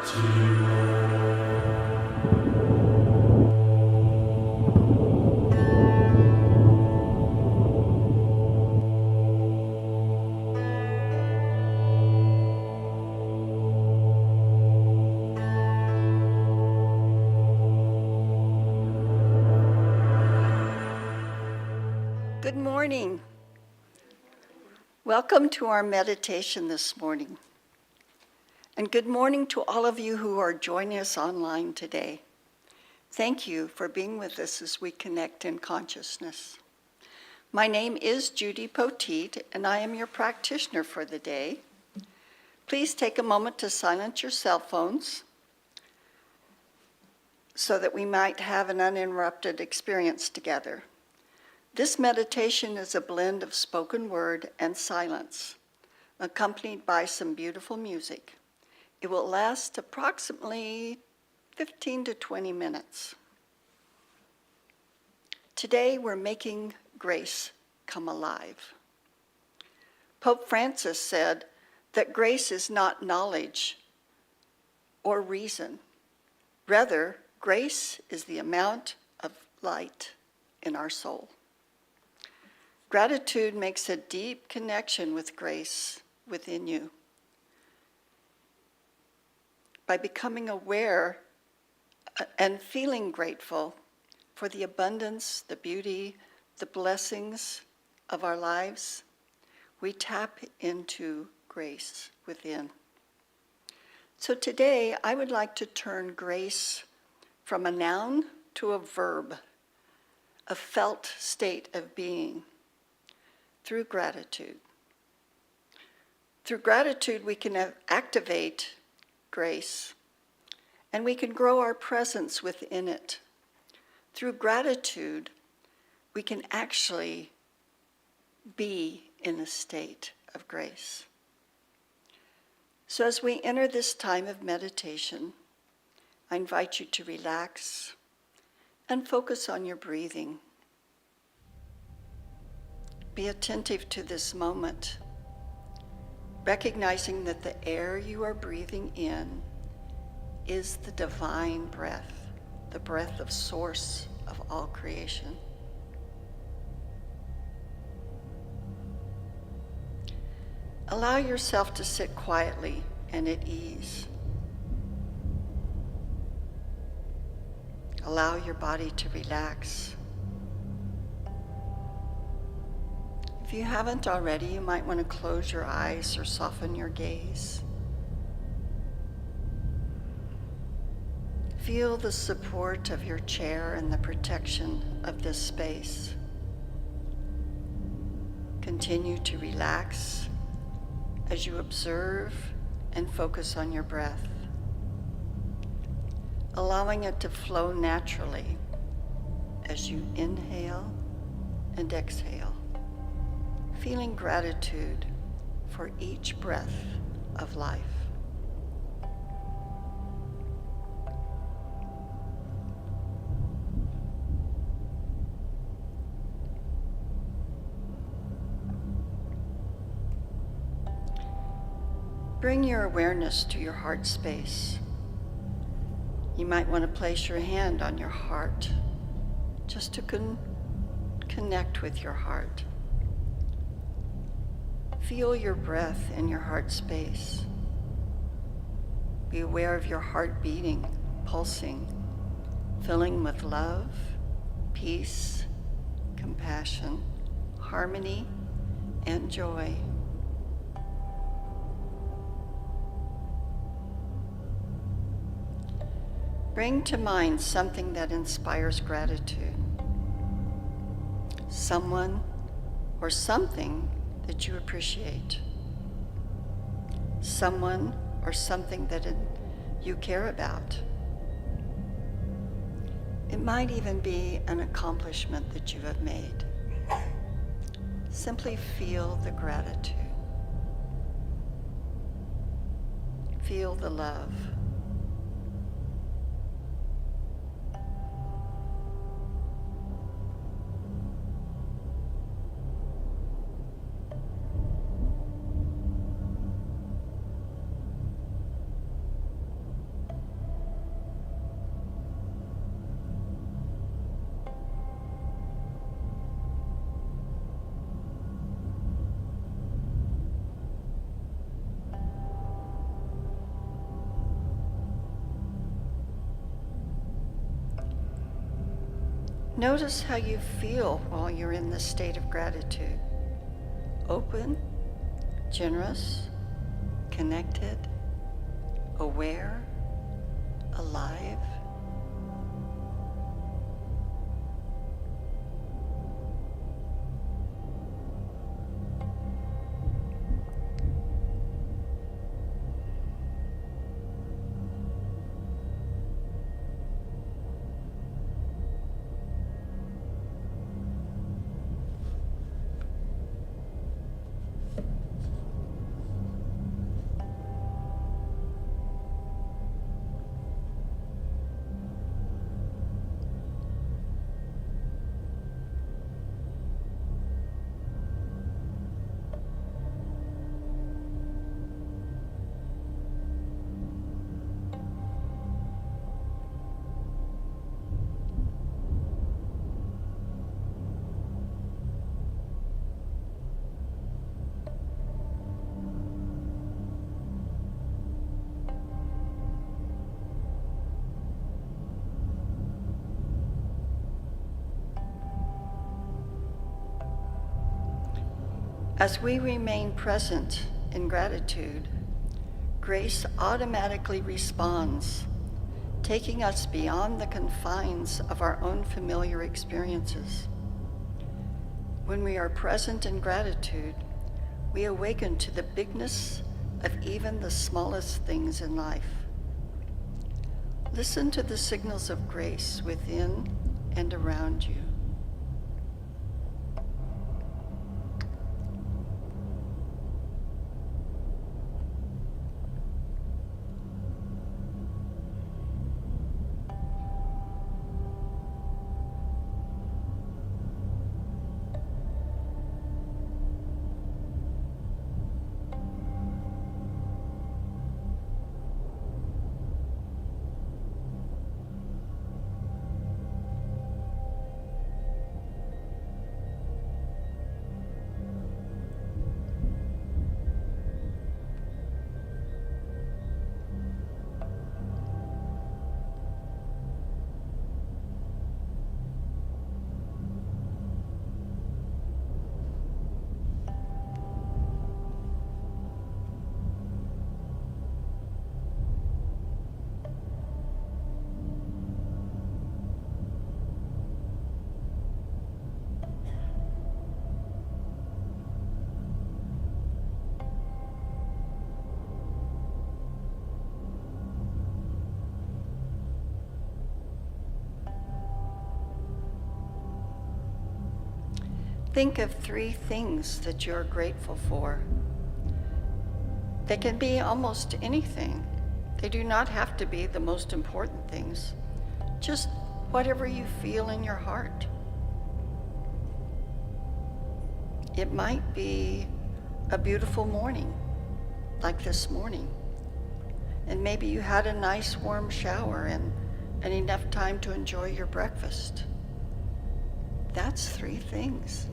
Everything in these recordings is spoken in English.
Good morning. Welcome to our meditation this morning. And good morning to all of you who are joining us online today. Thank you for being with us as we connect in consciousness. My name is Judy Poteet, and I am your practitioner for the day. Please take a moment to silence your cell phones so that we might have an uninterrupted experience together. This meditation is a blend of spoken word and silence, accompanied by some beautiful music. It will last approximately 15 to 20 minutes. Today, we're making grace come alive. Pope Francis said that grace is not knowledge or reason. Rather, grace is the amount of light in our soul. Gratitude makes a deep connection with grace within you. By becoming aware and feeling grateful for the abundance, the beauty, the blessings of our lives, we tap into grace within. So today, I would like to turn grace from a noun to a verb, a felt state of being, through gratitude. Through gratitude, we can activate grace, and we can grow our presence within it. Through gratitude, we can actually be in a state of grace. So as we enter this time of meditation, I invite you to relax and focus on your breathing. Be attentive to this moment, recognizing that the air you are breathing in is the divine breath, the breath of source of all creation. Allow yourself to sit quietly and at ease. Allow your body to relax. If you haven't already, you might want to close your eyes or soften your gaze. Feel the support of your chair and the protection of this space. Continue to relax as you observe and focus on your breath, allowing it to flow naturally as you inhale and exhale, feeling gratitude for each breath of life. Bring your awareness to your heart space. You might want to place your hand on your heart just to connect with your heart. Feel your breath in your heart space. Be aware of your heart beating, pulsing, filling with love, peace, compassion, harmony, and joy. Bring to mind something that inspires gratitude. Someone or something that you appreciate. Someone or something that you care about. It might even be an accomplishment that you have made. Simply feel the gratitude. Feel the love. Notice how you feel while you're in this state of gratitude. Open, generous, connected, aware, alive. As we remain present in gratitude, grace automatically responds, taking us beyond the confines of our own familiar experiences. When we are present in gratitude, we awaken to the bigness of even the smallest things in life. Listen to the signals of grace within and around you. Think of 3 things that you're grateful for. They can be almost anything. They do not have to be the most important things. Just whatever you feel in your heart. It might be a beautiful morning, like this morning. And maybe you had a nice warm shower and enough time to enjoy your breakfast. That's 3 things.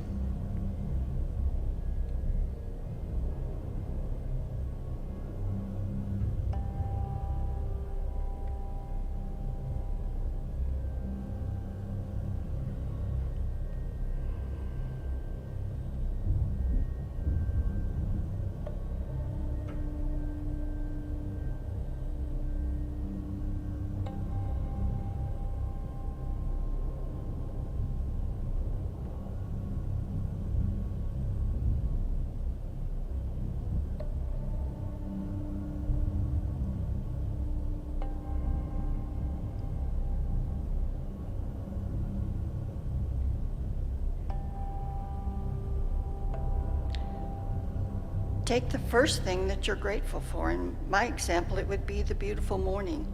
Take the first thing that you're grateful for. In my example, it would be the beautiful morning,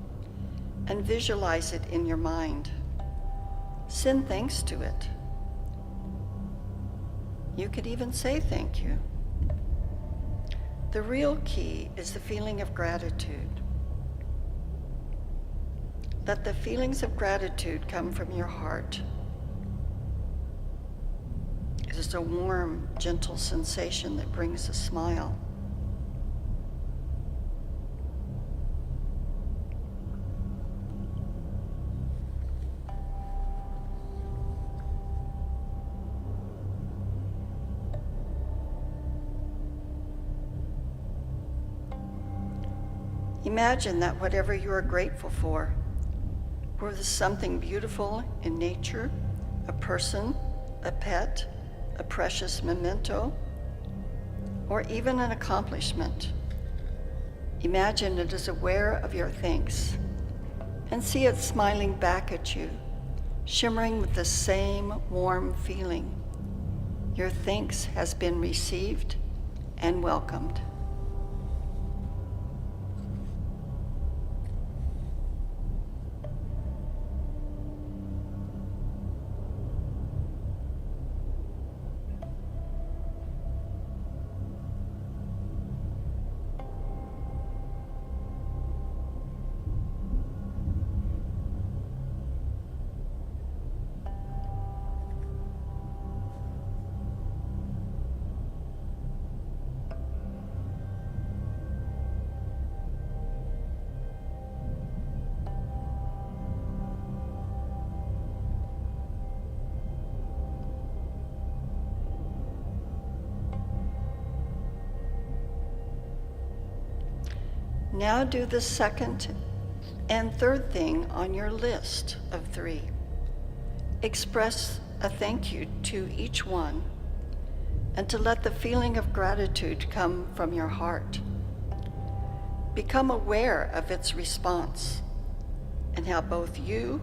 and visualize it in your mind. Send thanks to it. You could even say thank you. The real key is the feeling of gratitude. Let the feelings of gratitude come from your heart. It is a warm, gentle sensation that brings a smile. Imagine that whatever you are grateful for, whether it's something beautiful in nature, a person, a pet, a precious memento, or even an accomplishment. Imagine it is aware of your thanks and see it smiling back at you, shimmering with the same warm feeling. Your thanks has been received and welcomed. Now do the second and third thing on your list of 3. Express a thank you to each one, and to let the feeling of gratitude come from your heart. Become aware of its response and how both you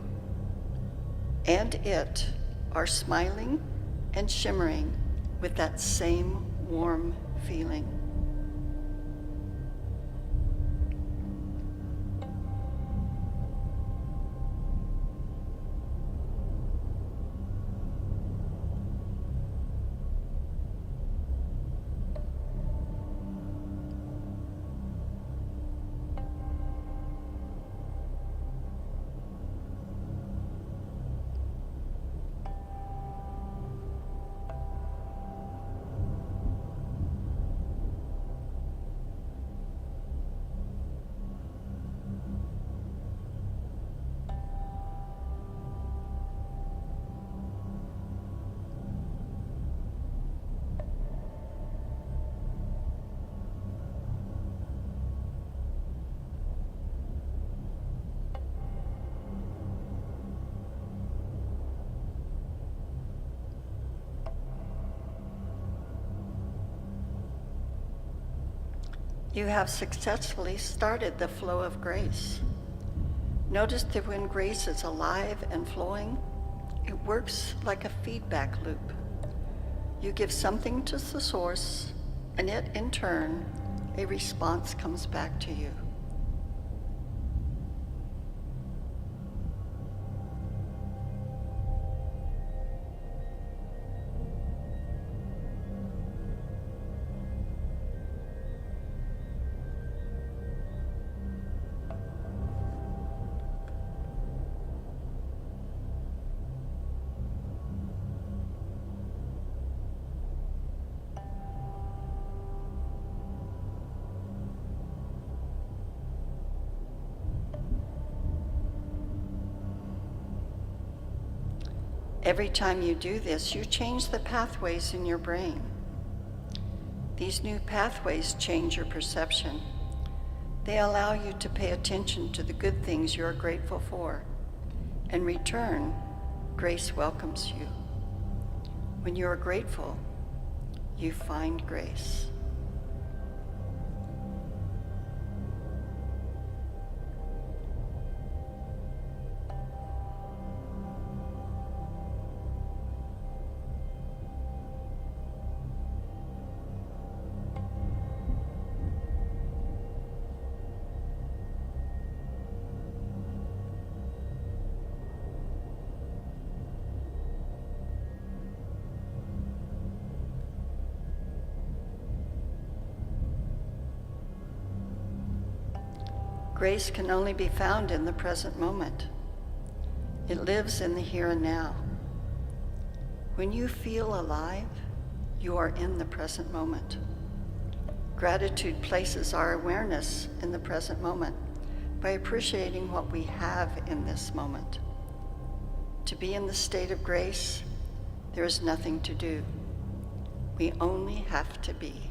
and it are smiling and shimmering with that same warm feeling. You have successfully started the flow of grace. Notice that when grace is alive and flowing, it works like a feedback loop. You give something to the source, and it, in turn, a response comes back to you. Every time you do this, you change the pathways in your brain. These new pathways change your perception. They allow you to pay attention to the good things you are grateful for. In return, grace welcomes you. When you are grateful, you find grace. Grace can only be found in the present moment. It lives in the here and now. When you feel alive, you are in the present moment. Gratitude places our awareness in the present moment by appreciating what we have in this moment. To be in the state of grace, there is nothing to do. We only have to be.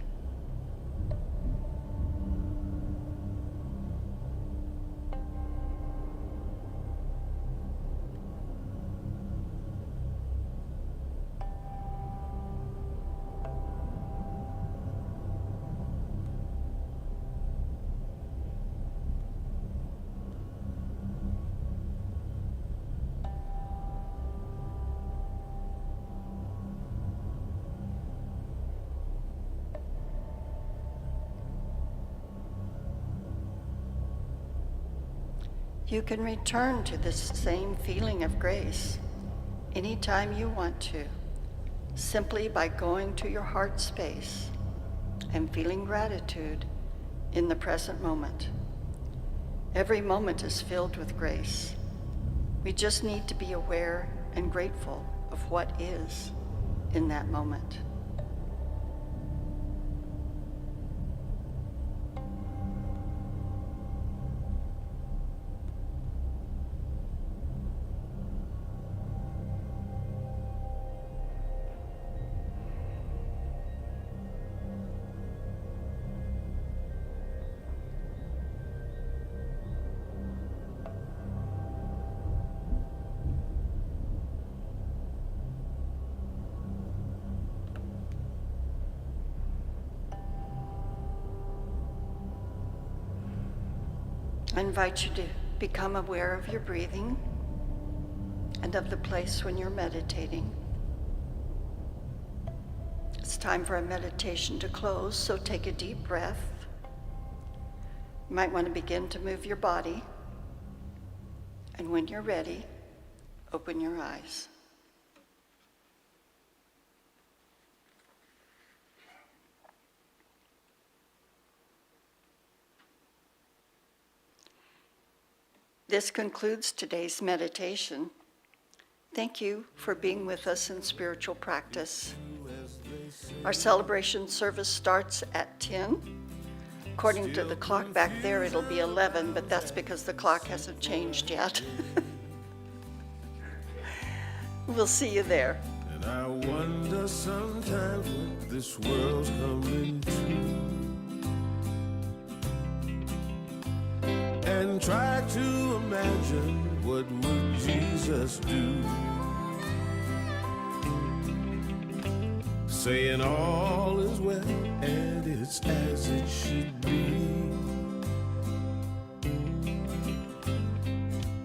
You can return to this same feeling of grace anytime you want to, simply by going to your heart space and feeling gratitude in the present moment. Every moment is filled with grace. We just need to be aware and grateful of what is in that moment. I invite you to become aware of your breathing and of the place when you're meditating. It's time for a meditation to close, so take a deep breath. You might want to begin to move your body, and when you're ready, open your eyes. This concludes today's meditation. Thank you for being with us in spiritual practice. Our celebration service starts at 10. According to the clock back there, it'll be 11, but that's because the clock hasn't changed yet. We'll see you there. And I wonder sometimes what this world's coming to. And try to imagine what would Jesus do, saying all is well and it's as it should be.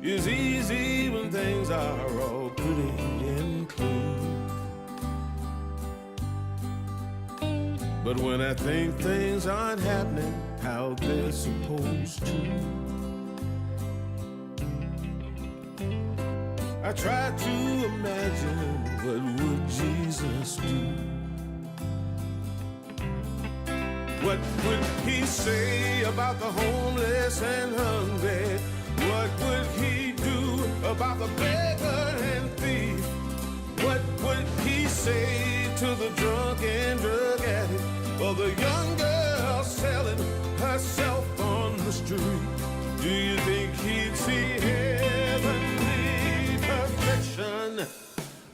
It's easy when things are all pretty and clean, but when I think things aren't happening how they're supposed to, I try to imagine what would Jesus do. What would he say about the homeless and hungry? What would he do about the beggar and thief? What would he say to the drunk and drug addict, or the young girl selling herself on the street? Do you think he'd see heavenly perfection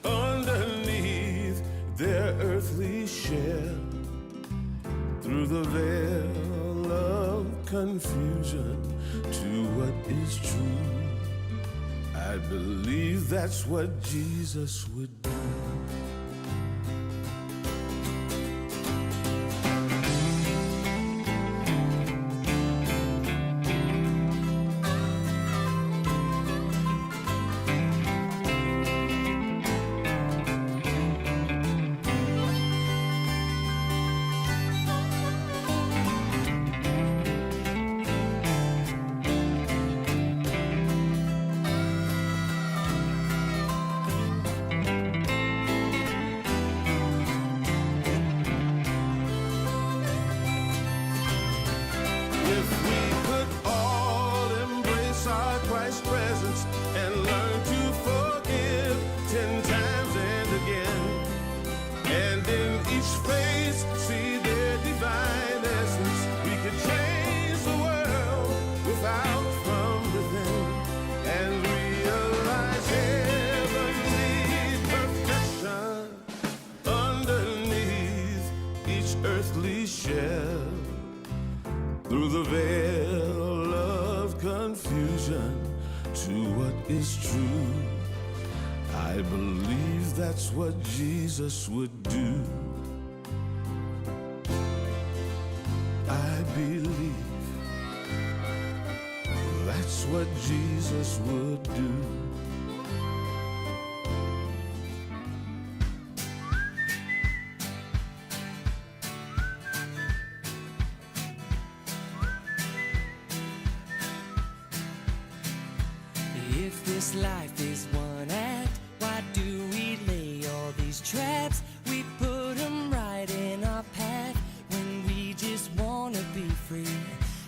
underneath their earthly shell? Through the veil of confusion to what is true, I believe that's what Jesus would do. Through the veil of confusion to what is true, I believe that's what Jesus would do. I believe that's what Jesus would do. this life is one act. Why do we lay all these traps? We put them right in our path when we just wanna be free.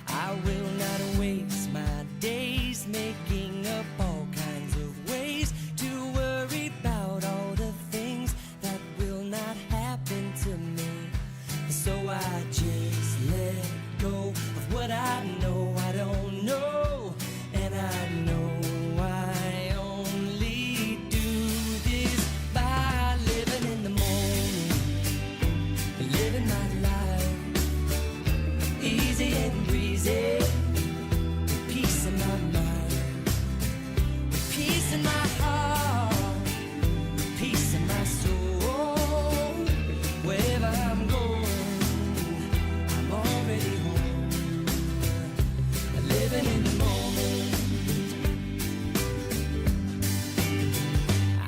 I will not waste my days making up all kinds of ways to worry about all the things that will not happen to me. So I just let go of what I know I don't know, and I know I only do this by living in the moment, living my life easy and breezy, with peace in my mind, with peace in my heart, with peace in my soul. Wherever I'm going, I'm already home, living in the moment.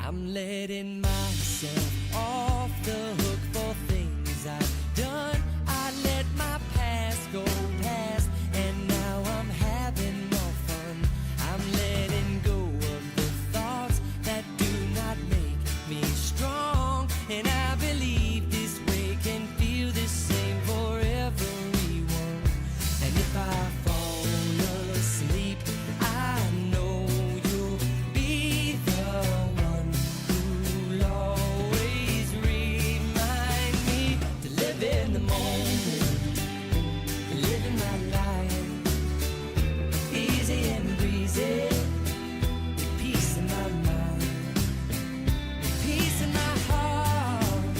I'm letting myself off the hook for things I've done. I let my past go past, and now I'm having more fun. I'm letting go of the thoughts that do not make me strong, and I believe this way can feel the same for everyone. And if I fall asleep, I know you'll be the one who'll always remind me to live in the moment, living my life easy and breezy, with peace in my mind, with peace in my heart,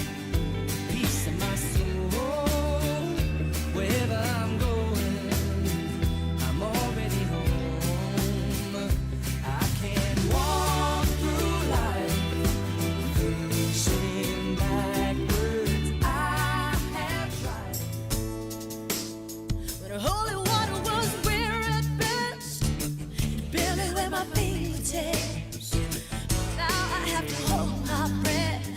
peace in my soul. Wherever I'm going, I'm already home. I can walk through life facing backwards. I have tried, but holy water was where it best, barely where my fingertips. Now I have to hold my breath,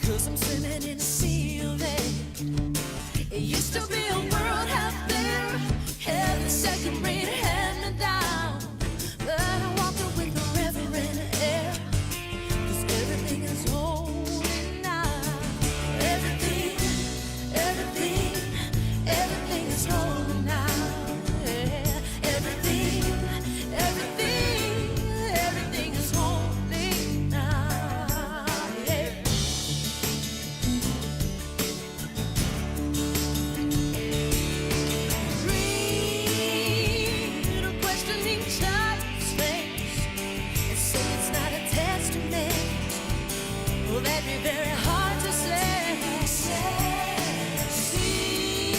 'cause I'm swimming in a sea of it. It used to be a world out there, heaven second rate hand me down, but I walked it with the reverend air, 'cause everything is holy now. Everything, everything, everything is holy now. Yeah. Everything, everything, everything is holy now. Yeah. Read a questioning child's face and say it's not a testament. Well, that'd be very hard to say. See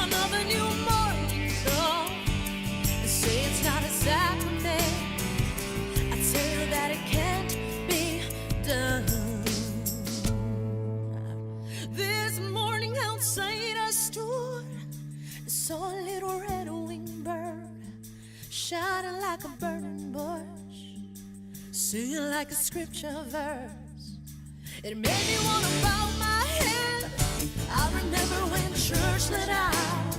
another new morning dawn and say it's not a sacrament. I tell you that it can't be done. This morning outside I stood and saw a little red-winged bird shining like a burning bush, singing like a scripture verse. It made me want to bow my head. I remember when church let out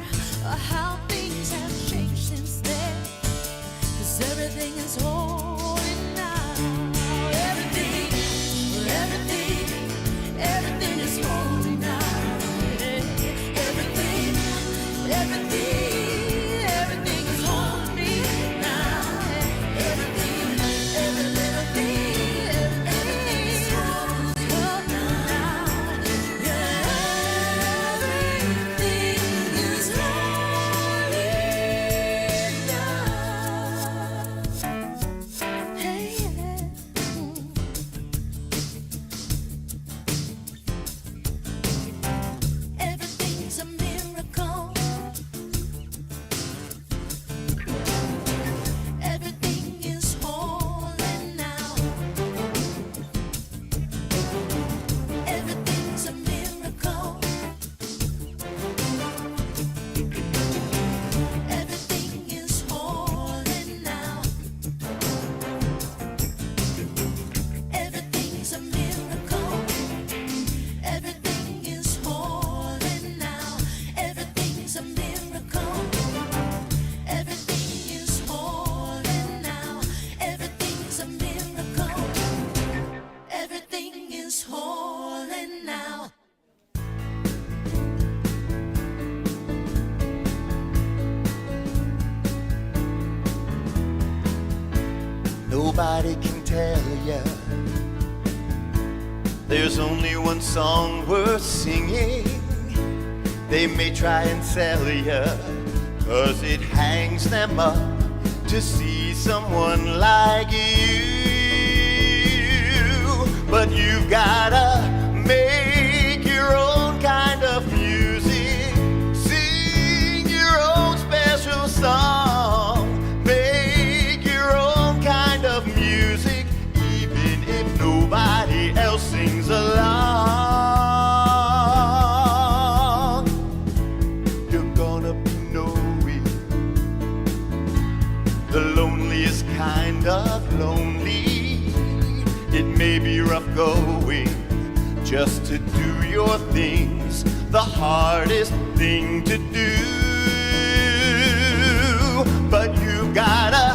how things have changed since then, 'cause everything is holy now. Everything, everything, everything is holy now. Everything, everything, everything is holy now. Everything, every little thing, everything is holy now. Yeah, everything is holy nobody can tell ya. There's only one song worth singing. They may try and sell ya, 'cause it hangs them up to see someone like you. But you've gotta make your own kind of music, sing your own special song, make your own kind of music, even if nobody else sings along. You're gonna be knowing the loneliest kind of lonely. It may be rough going just to do your things, the hardest thing to do. But you've gotta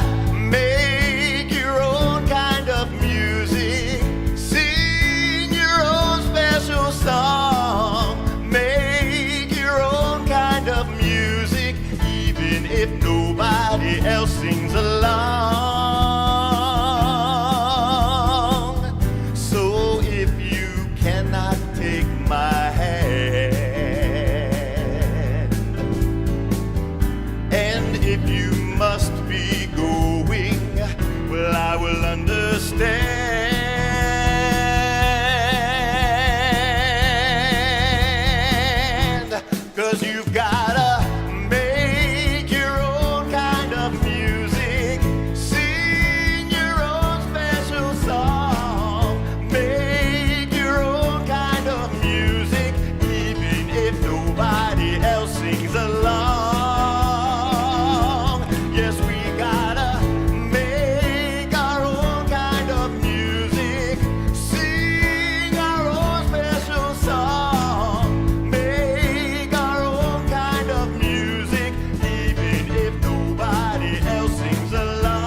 make your own kind of music, sing your own special song, make your own kind of music, even if nobody else sings along. So if you cannot take my hand, and if you must be going, well, I will understand. 'Cause you've gotta make your own kind of music, sing your own special song, make your own kind of music, even if nobody else sings along. Yes, we gotta make our own kind of music, sing our own special song, make our own kind of music, even if nobody else sings along.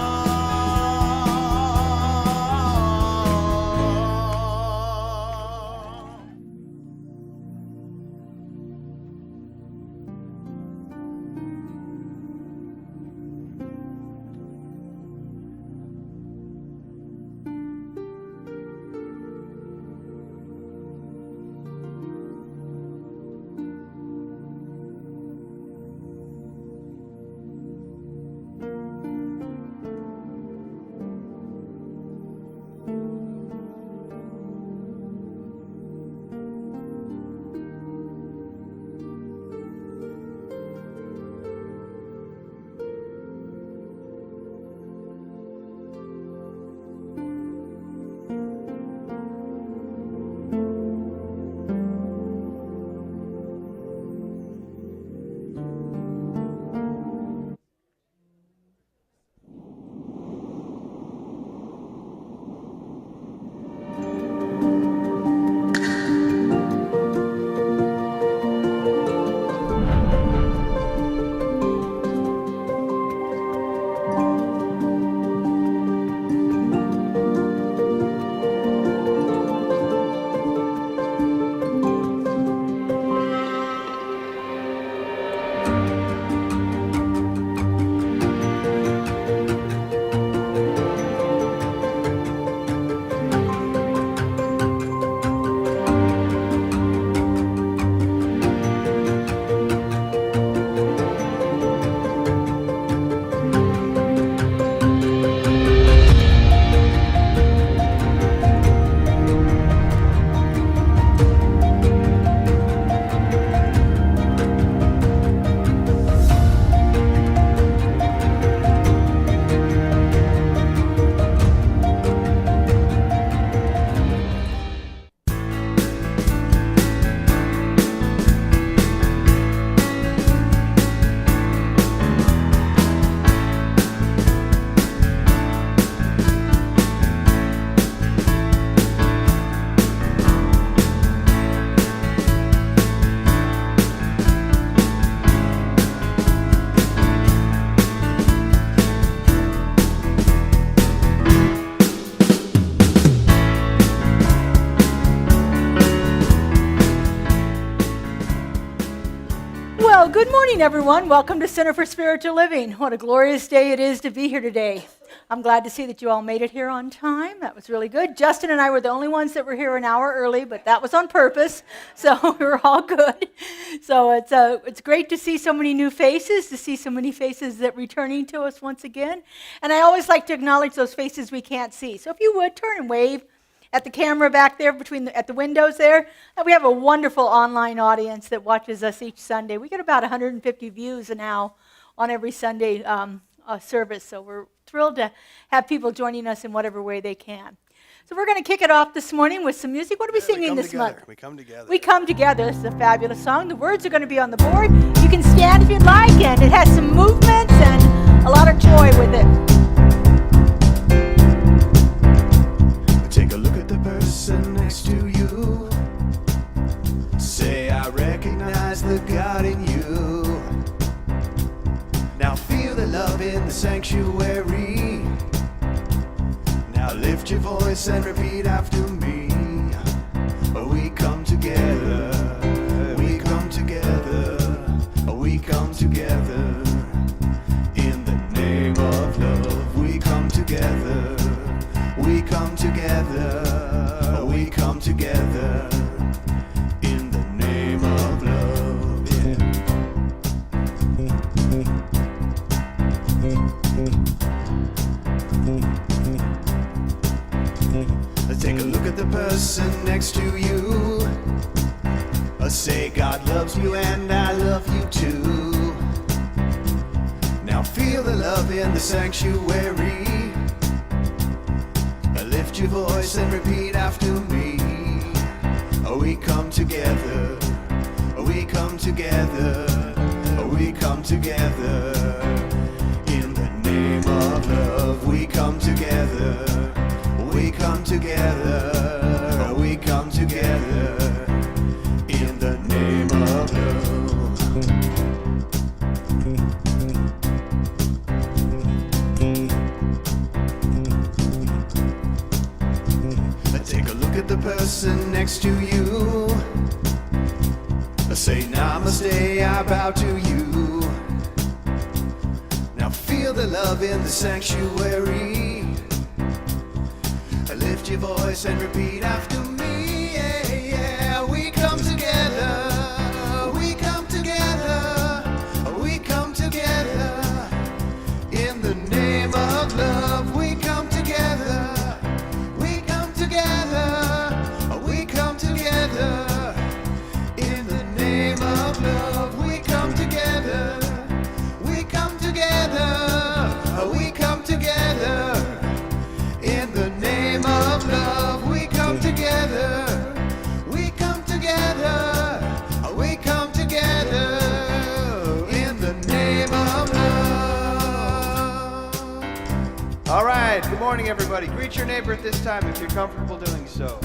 Well, good morning, everyone. Welcome to Center for Spiritual Living. What a glorious day it is to be here today. I'm glad to see that you all made it here on time. That was really good. Justin and I were the only ones that were here an hour early, but that was on purpose, so we were all good. So it's great to see so many new faces, to see so many faces that returning to us once again. And I always like to acknowledge those faces we can't see. So if you would, turn and wave at the camera back there at the windows there. We have a wonderful online audience that watches us each Sunday. We get about 150 views now on every Sunday service, so we're thrilled to have people joining us in whatever way they can. So we're going to kick it off this morning with some music. What are we singing this month? We come together. We Come Together. This is a fabulous song. The words are going to be on the board. You can stand if you'd like, and it has some movements and a lot of joy with it. Take a look at the person next to you. Say, I recognize the God in you. Now feel the love in the sanctuary. Now lift your voice and repeat after me. We come together. We come together. We come together. In the name of love, we come together. We come together. We come together. In the name of love. Yeah. Take a look at the person next to you. Say, God loves you and I love you too. Now feel the love in the sanctuary. Lift your voice and repeat after me. We come together. We come together. We come together. In the name of love, we come together. We come together. We come together. In the name of love. Take a look at the person next to you. Say namaste, I bow to you. Now feel the love in the sanctuary. Lift your voice and repeat after me. Yeah, yeah. We come together. We come together. We come together. In the name of love, we come together. We come together. We come together. In the name of love, we come together. We come together. We come together. In the name of love, we come together. We come together. We come together. In the name of love. All right, good morning, everybody. Greet your neighbor at this time if you're comfortable doing so.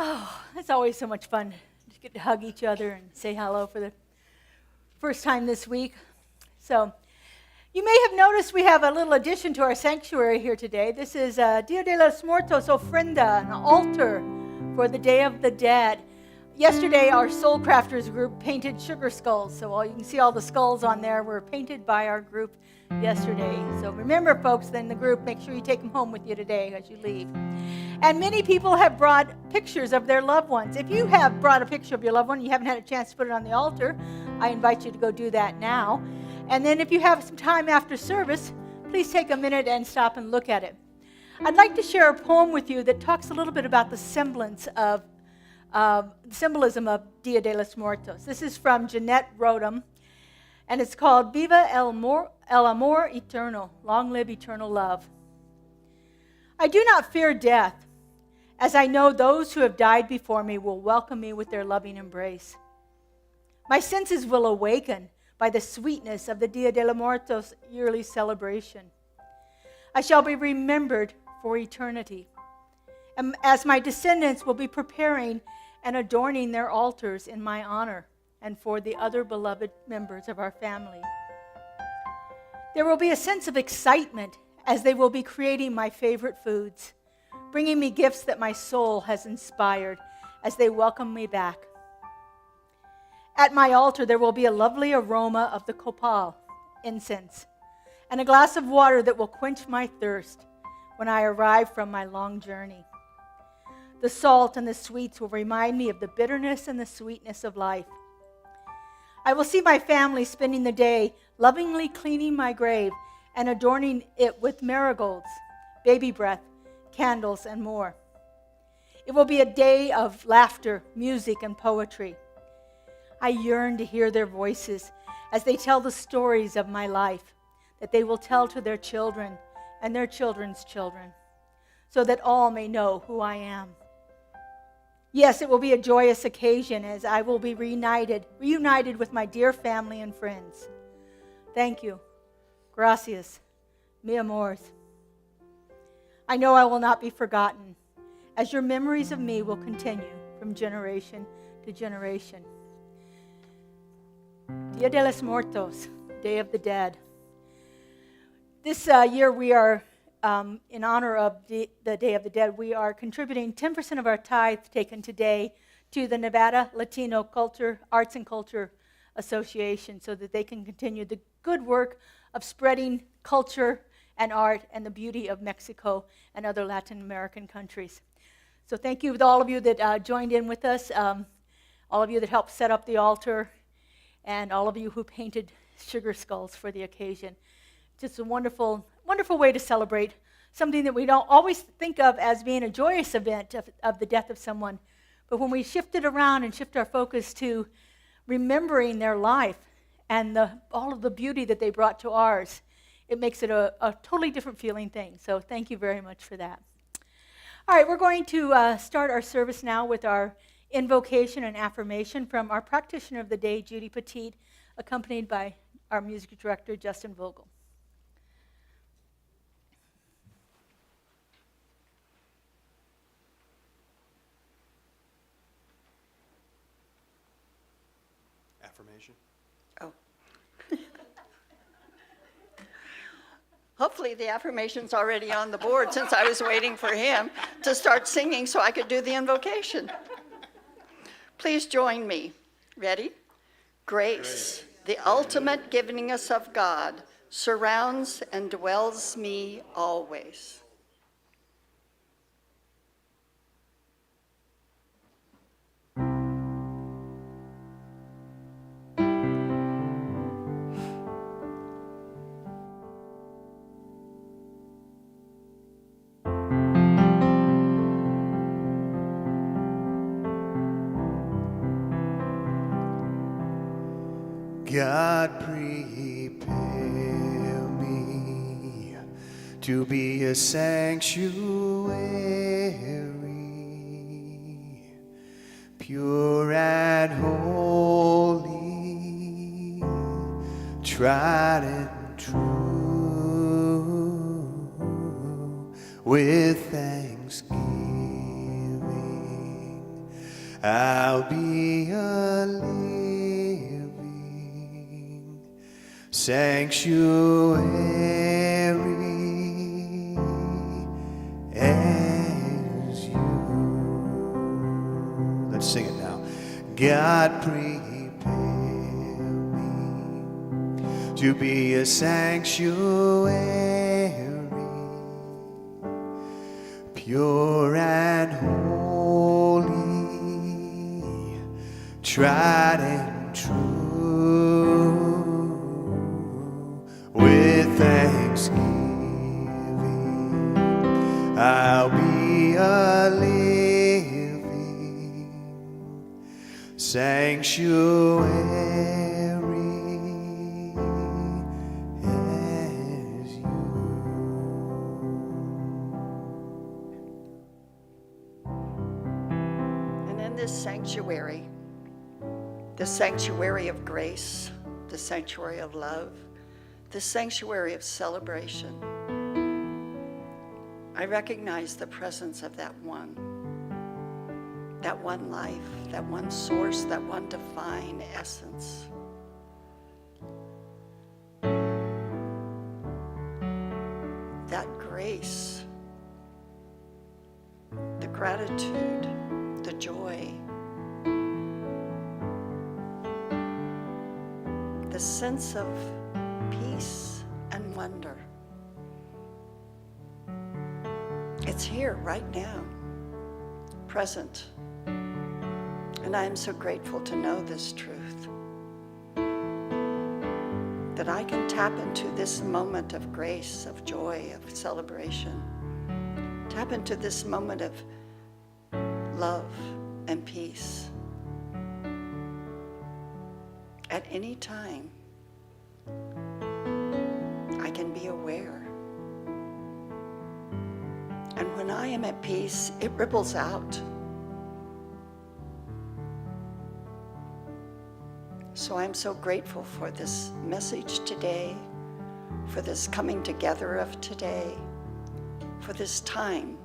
Oh, it's always so much fun to get to hug each other and say hello for the first time this week. So, you may have noticed we have a little addition to our sanctuary here today. This is Dia de los Muertos Ofrenda, an altar for the Day of the Dead. Yesterday, our Soul Crafters group painted sugar skulls. So you can see all the skulls on there were painted by our group yesterday. So remember, folks, in the group, make sure you take them home with you today as you leave. And many people have brought pictures of their loved ones. If you have brought a picture of your loved one and you haven't had a chance to put it on the altar, I invite you to go do that now. And then if you have some time after service, please take a minute and stop and look at it. I'd like to share a poem with you that talks a little bit about the symbolism of Dia de los Muertos. This is from Jeanette Rodham, and it's called Viva el Amor Eterno, Long Live Eternal Love. I do not fear death, as I know those who have died before me will welcome me with their loving embrace. My senses will awaken by the sweetness of the Dia de los Muertos yearly celebration. I shall be remembered for eternity, and as my descendants will be preparing and adorning their altars in my honor and for the other beloved members of our family. There will be a sense of excitement as they will be creating my favorite foods, bringing me gifts that my soul has inspired as they welcome me back. At my altar, there will be a lovely aroma of the copal, incense, and a glass of water that will quench my thirst when I arrive from my long journey. The salt and the sweets will remind me of the bitterness and the sweetness of life. I will see my family spending the day lovingly cleaning my grave and adorning it with marigolds, baby breath, candles, and more. It will be a day of laughter, music, and poetry. I yearn to hear their voices as they tell the stories of my life that they will tell to their children and their children's children, so that all may know who I am. Yes, it will be a joyous occasion as I will be reunited with my dear family and friends. Thank you. Gracias. Mi amores. I know I will not be forgotten, as your memories of me will continue from generation to generation. Dia de los Muertos, Day of the Dead. This year we are, in honor of the Day of the Dead, we are contributing 10% of our tithe taken today to the Nevada Latino Arts and Culture Association so that they can continue the good work of spreading culture and art and the beauty of Mexico and other Latin American countries. So thank you to all of you that joined in with us, all of you that helped set up the altar, and all of you who painted sugar skulls for the occasion. Just a wonderful, wonderful way to celebrate something that we don't always think of as being a joyous event of the death of someone. But when we shift it around and shift our focus to remembering their life and all of the beauty that they brought to ours, it makes it a totally different feeling thing. So thank you very much for that. All right, we're going to start our service now with our invocation and affirmation from our practitioner of the day, Judy Petit, accompanied by our music director, Justin Vogel. Affirmation. Oh. Hopefully the affirmation's already on the board since I was waiting for him to start singing so I could do the invocation. Please join me. Ready? Grace, the ultimate givingness of God, surrounds and dwells me always. God, prepare me to be a sanctuary, pure and holy, tried and true, with thanksgiving. I'll be a living sanctuary as you. Let's sing it now. God, prepare me to be a sanctuary, pure and holy, tried and true, with thanksgiving. I'll be a living sanctuary as you. And in this sanctuary of grace, the sanctuary of love, the sanctuary of celebration, I recognize the presence of that one life, that one source, that one divine essence. That grace, the gratitude, the joy, the sense of peace and wonder. It's here right now, present. And I am so grateful to know this truth, that I can tap into this moment of grace, of joy, of celebration, tap into this moment of love and peace at any time. I can be aware. And when I am at peace, it ripples out. So I'm so grateful for this message today, for this coming together of today, for this time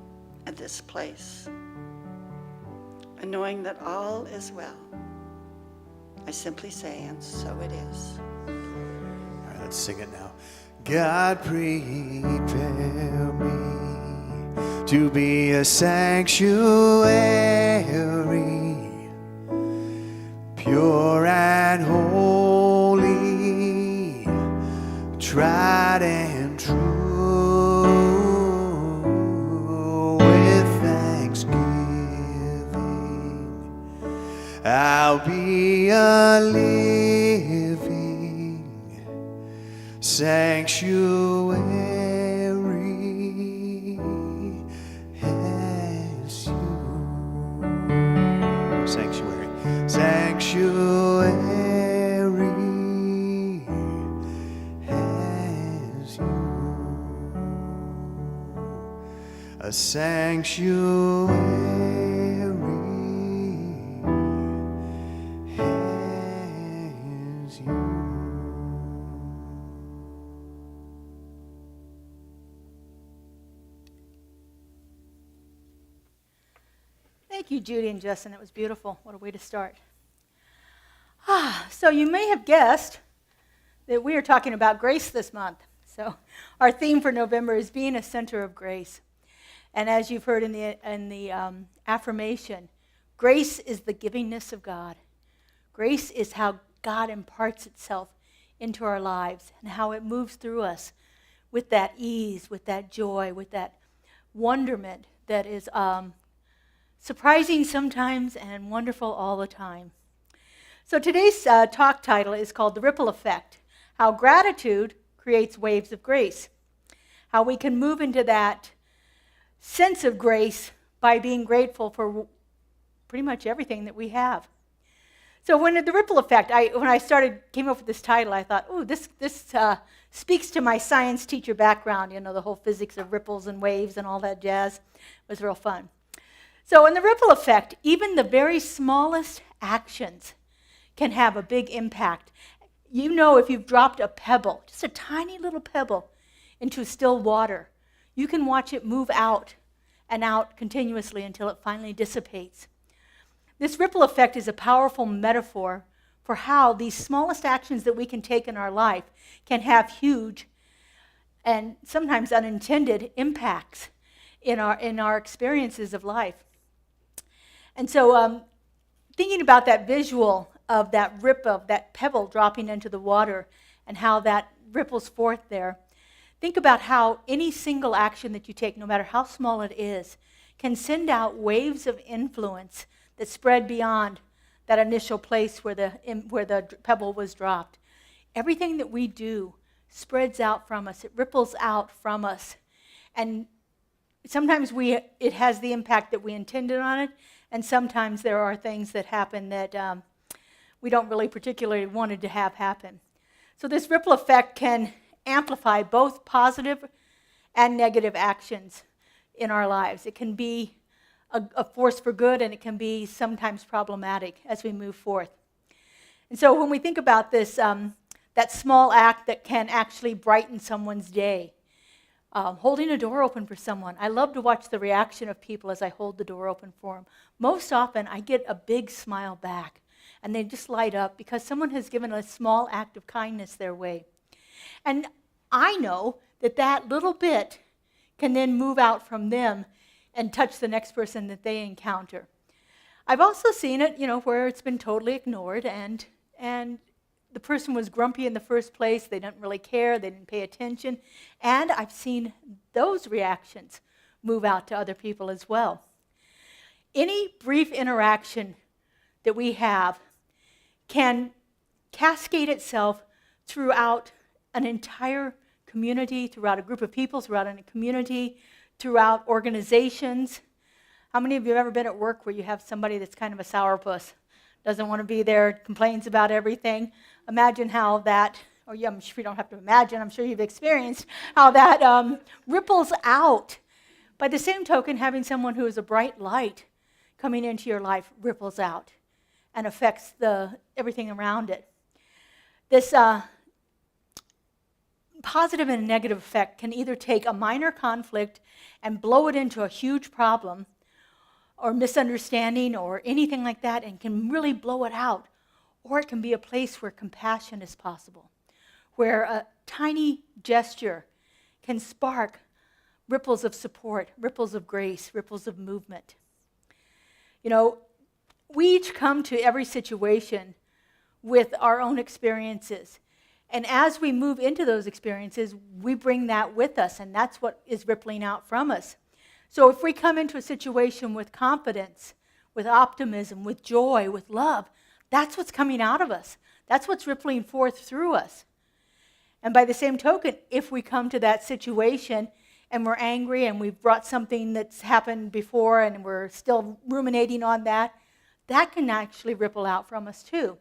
and this place. And knowing that all is well, I simply say, and so it is. All right, let's sing it now. God, prepare me to be a sanctuary, pure and holy, tried and true, with thanksgiving. I'll be a living sanctuary as you. Sanctuary. Sanctuary as you. A sanctuary as you. Thank you, Judy and Justin. It was beautiful. What a way to start. So you may have guessed that we are talking about grace this month. So our theme for November is being a center of grace. And as you've heard in the affirmation, grace is the givingness of God. Grace is how God imparts itself into our lives and how it moves through us with that ease, with that joy, with that wonderment that is surprising sometimes and wonderful all the time. So today's talk title is called The Ripple Effect, How Gratitude Creates Waves of Grace. How we can move into that sense of grace by being grateful for pretty much everything that we have. So when the ripple effect, when I came up with this title, I thought, ooh, this speaks to my science teacher background, the whole physics of ripples and waves and all that jazz. It was real fun. So in the ripple effect, even the very smallest actions can have a big impact. If you've dropped a pebble, just a tiny little pebble, into still water, you can watch it move out and out continuously until it finally dissipates. This ripple effect is a powerful metaphor for how these smallest actions that we can take in our life can have huge and sometimes unintended impacts in our experiences of life. And so thinking about that visual of that pebble dropping into the water and how that ripples forth there, think about how any single action that you take, no matter how small it is, can send out waves of influence that spread beyond that initial place where the pebble was dropped. Everything that we do spreads out from us. It ripples out from us. And sometimes it has the impact that we intended on it, and sometimes there are things that happen that we don't really particularly wanted to have happen. So this ripple effect can amplify both positive and negative actions in our lives. It can be a force for good, and it can be sometimes problematic as we move forth. And so when we think about this, that small act that can actually brighten someone's day, holding a door open for someone. I love to watch the reaction of people as I hold the door open for them. Most often, I get a big smile back, and they just light up because someone has given a small act of kindness their way. And I know that that little bit can then move out from them and touch the next person that they encounter. I've also seen it, where it's been totally ignored, and the person was grumpy in the first place. They didn't really care. They didn't pay attention. And I've seen those reactions move out to other people as well. Any brief interaction that we have can cascade itself throughout an entire community, throughout a group of people, throughout a community, throughout organizations. How many of you have ever been at work where you have somebody that's kind of a sourpuss, doesn't want to be there, complains about everything? Imagine how that, I'm sure you don't have to imagine, I'm sure you've experienced how that ripples out. By the same token, having someone who is a bright light coming into your life ripples out and affects everything around it. This positive and negative effect can either take a minor conflict and blow it into a huge problem or misunderstanding or anything like that, and can really blow it out. Or it can be a place where compassion is possible, where a tiny gesture can spark ripples of support, ripples of grace, ripples of movement. We each come to every situation with our own experiences. And as we move into those experiences, we bring that with us, and that's what is rippling out from us. So if we come into a situation with confidence, with optimism, with joy, with love, that's what's coming out of us. That's what's rippling forth through us. And by the same token, if we come to that situation and we're angry and we've brought something that's happened before and we're still ruminating on that, that can actually ripple out from us too.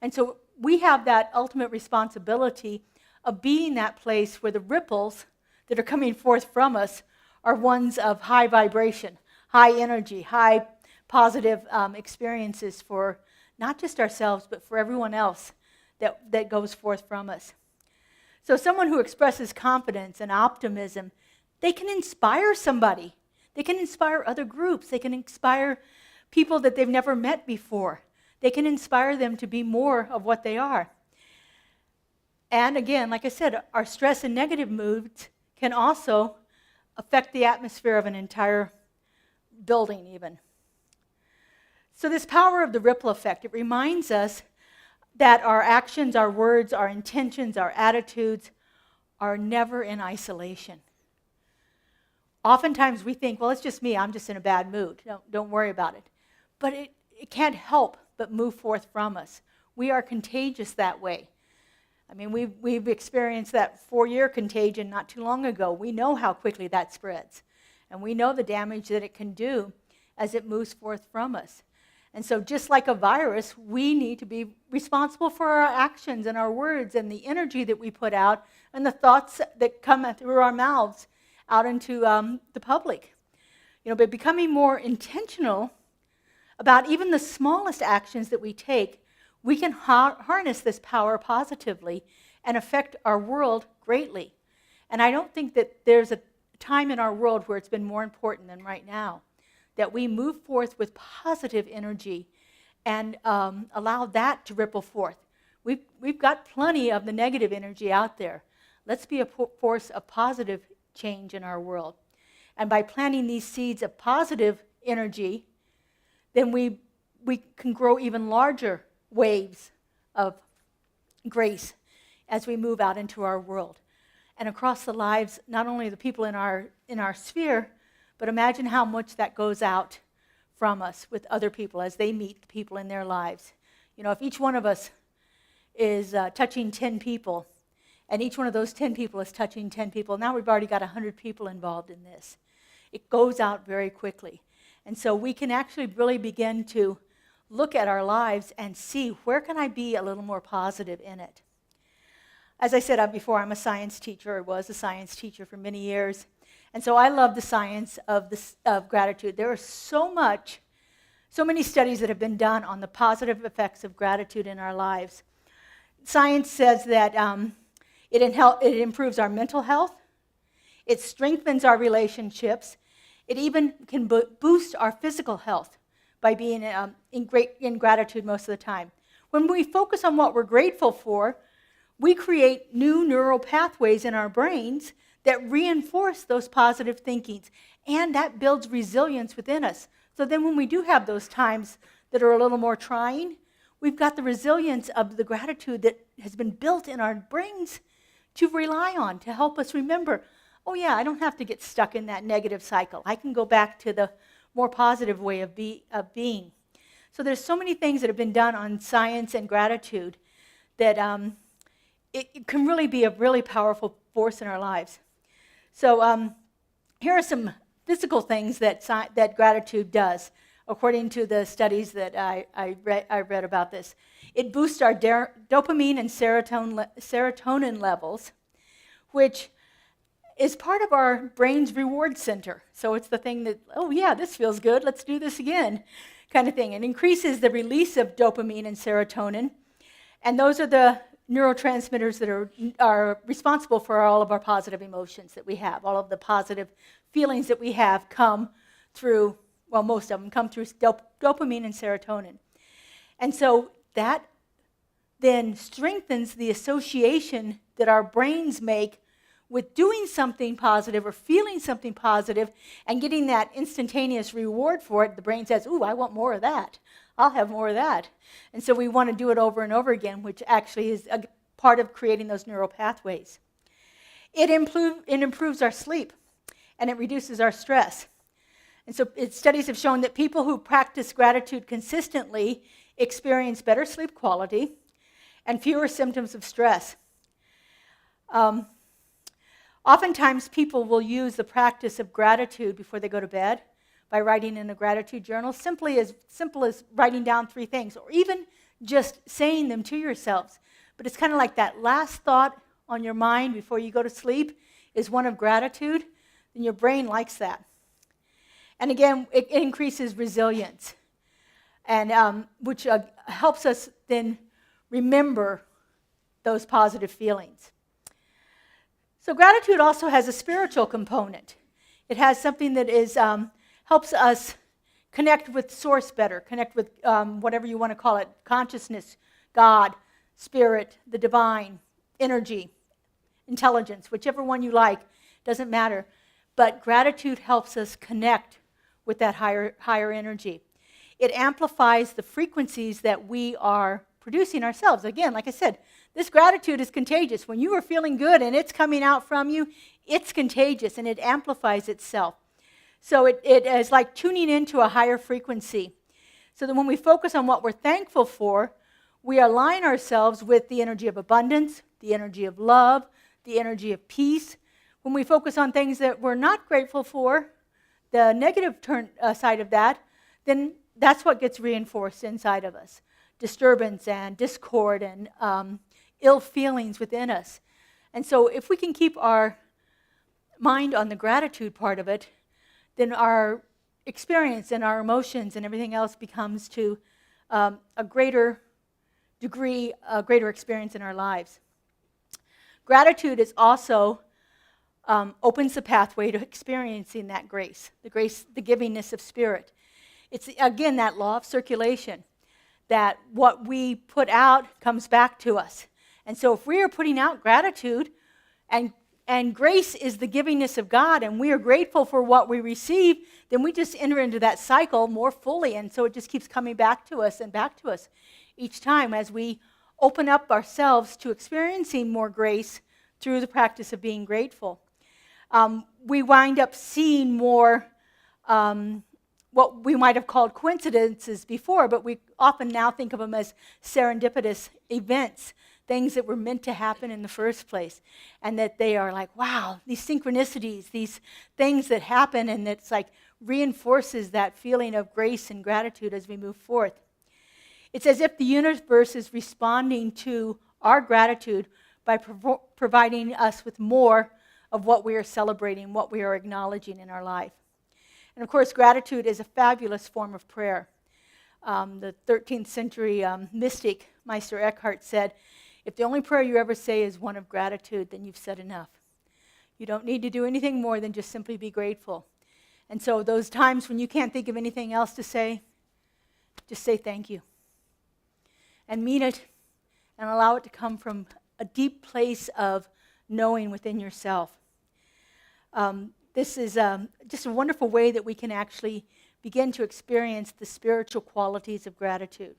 And so we have that ultimate responsibility of being that place where the ripples that are coming forth from us are ones of high vibration, high energy, high positive experiences for not just ourselves, but for everyone else that goes forth from us. So someone who expresses confidence and optimism, they can inspire somebody. They can inspire other groups. They can inspire people that they've never met before. They can inspire them to be more of what they are. And again, like I said, our stress and negative moods can also affect the atmosphere of an entire building even. So this power of the ripple effect, it reminds us that our actions, our words, our intentions, our attitudes are never in isolation. Oftentimes we think, well, it's just me, I'm just in a bad mood. Don't worry about it. But it can't help but move forth from us. We are contagious that way. I mean, we've experienced that 4-year contagion not too long ago. We know how quickly that spreads. And we know the damage that it can do as it moves forth from us. And so just like a virus, we need to be responsible for our actions and our words and the energy that we put out and the thoughts that come through our mouths out into the public. By becoming more intentional about even the smallest actions that we take, we can harness this power positively and affect our world greatly. And I don't think that there's a time in our world where it's been more important than right now that we move forth with positive energy and allow that to ripple forth. We've got plenty of the negative energy out there. Let's be a force of positive change in our world. And by planting these seeds of positive energy, then we can grow even larger waves of grace as we move out into our world and across the lives, not only the people in our sphere, but imagine how much that goes out from us with other people as they meet the people in their lives. You know, if each one of us is touching 10 people, and each one of those 10 people is touching 10 people, now we've already got 100 people involved in this. It goes out very quickly. And so we can actually really begin to look at our lives and see, where can I be a little more positive in it? As I said before, I'm a science teacher. I was a science teacher for many years. And so I love the science of gratitude. There are so many studies that have been done on the positive effects of gratitude in our lives. Science says that it improves our mental health. It strengthens our relationships. It even can boost our physical health by being in gratitude most of the time. When we focus on what we're grateful for, we create new neural pathways in our brains that reinforce those positive thinkings, and that builds resilience within us. So then when we do have those times that are a little more trying, we've got the resilience of the gratitude that has been built in our brains to rely on, to help us remember, oh yeah, I don't have to get stuck in that negative cycle. I can go back to the more positive way of being. So there's so many things that have been done on science and gratitude that it can really be a really powerful force in our lives. So here are some physical things that gratitude does, according to the studies that I read about this. It boosts our dopamine and serotonin levels, which is part of our brain's reward center. So it's the thing that, oh yeah, this feels good, let's do this again, kind of thing. It increases the release of dopamine and serotonin, and those are the neurotransmitters that are responsible for all of our positive emotions that we have. All of the positive feelings that we have come through, well, most of them come through dopamine and serotonin. And so that then strengthens the association that our brains make with doing something positive or feeling something positive and getting that instantaneous reward for it. The brain says, ooh, I want more of that. I'll have more of that. And so we want to do it over and over again, which actually is a part of creating those neural pathways. It improves our sleep, and it reduces our stress. And so studies have shown that people who practice gratitude consistently experience better sleep quality and fewer symptoms of stress. Oftentimes, people will use the practice of gratitude before they go to bed by writing in a gratitude journal, simple as writing down 3 things, or even just saying them to yourselves. But it's kind of like that last thought on your mind before you go to sleep is one of gratitude, then your brain likes that. And again, it increases resilience, and which helps us then remember those positive feelings. So gratitude also has a spiritual component. It has something that is helps us connect with Source better, connect with whatever you want to call it, consciousness, God, spirit, the divine, energy, intelligence, whichever one you like, doesn't matter. But gratitude helps us connect with that higher energy. It amplifies the frequencies that we are producing ourselves. Again, like I said, this gratitude is contagious. When you are feeling good and it's coming out from you, it's contagious and it amplifies itself. So it is like tuning into a higher frequency. So that when we focus on what we're thankful for, we align ourselves with the energy of abundance, the energy of love, the energy of peace. When we focus on things that we're not grateful for, the negative side of that, then that's what gets reinforced inside of us. Disturbance and discord and ill feelings within us. And so if we can keep our mind on the gratitude part of it, then our experience and our emotions and everything else becomes to a greater degree, a greater experience in our lives. Gratitude is also opens the pathway to experiencing that grace, the givingness of Spirit. It's, again, that law of circulation, that what we put out comes back to us. And so if we are putting out gratitude, and grace is the givingness of God, and we are grateful for what we receive, then we just enter into that cycle more fully. And so it just keeps coming back to us and back to us each time as we open up ourselves to experiencing more grace through the practice of being grateful. We wind up seeing more what we might have called coincidences before, but we often now think of them as serendipitous events, things that were meant to happen in the first place, and that they are like, wow, these synchronicities, these things that happen, and it's like reinforces that feeling of grace and gratitude as we move forth. It's as if the universe is responding to our gratitude by providing us with more of what we are celebrating, what we are acknowledging in our life. And of course, gratitude is a fabulous form of prayer. The 13th century mystic, Meister Eckhart, said, if the only prayer you ever say is one of gratitude, then you've said enough. You don't need to do anything more than just simply be grateful. And so those times when you can't think of anything else to say, just say thank you. And mean it, and allow it to come from a deep place of knowing within yourself. This is just a wonderful way that we can actually begin to experience the spiritual qualities of gratitude.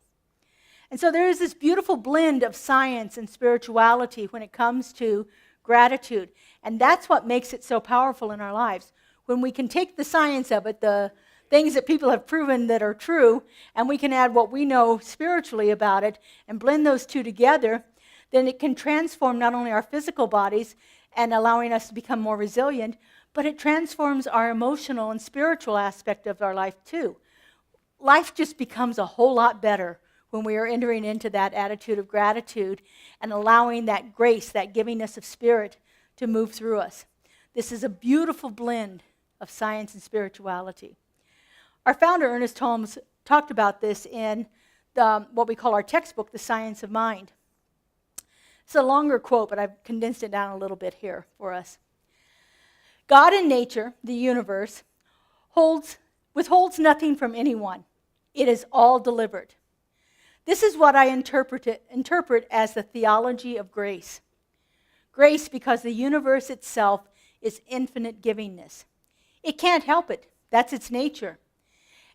And so there is this beautiful blend of science and spirituality when it comes to gratitude. And that's what makes it so powerful in our lives. When we can take the science of it, the things that people have proven that are true, and we can add what we know spiritually about it and blend those two together, then it can transform not only our physical bodies and allowing us to become more resilient, but it transforms our emotional and spiritual aspect of our life too. Life just becomes a whole lot better when we are entering into that attitude of gratitude and allowing that grace, that givingness of Spirit to move through us. This is a beautiful blend of science and spirituality. Our founder, Ernest Holmes, talked about this in what we call our textbook, The Science of Mind. It's a longer quote, but I've condensed it down a little bit here for us. God in nature, the universe, withholds nothing from anyone. It is all delivered. This is what I interpret as the theology of grace. Grace because the universe itself is infinite givingness. It can't help it. That's its nature.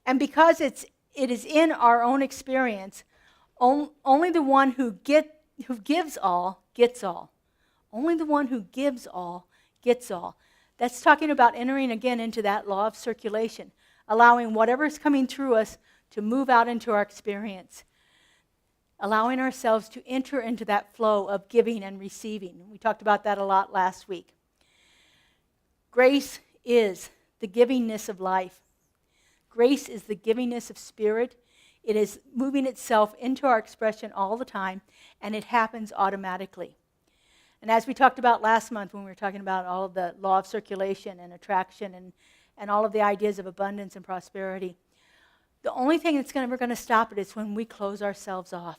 And because it is in our own experience, only the one who gives all gets all. Only the one who gives all gets all. That's talking about entering again into that law of circulation, allowing whatever is coming through us to move out into our experience, allowing ourselves to enter into that flow of giving and receiving. We talked about that a lot last week. Grace is the givingness of life. Grace is the givingness of Spirit. It is moving itself into our expression all the time, and it happens automatically. And as we talked about last month when we were talking about all of the law of circulation and attraction and all of the ideas of abundance and prosperity, the only thing that's ever going to stop it is when we close ourselves off.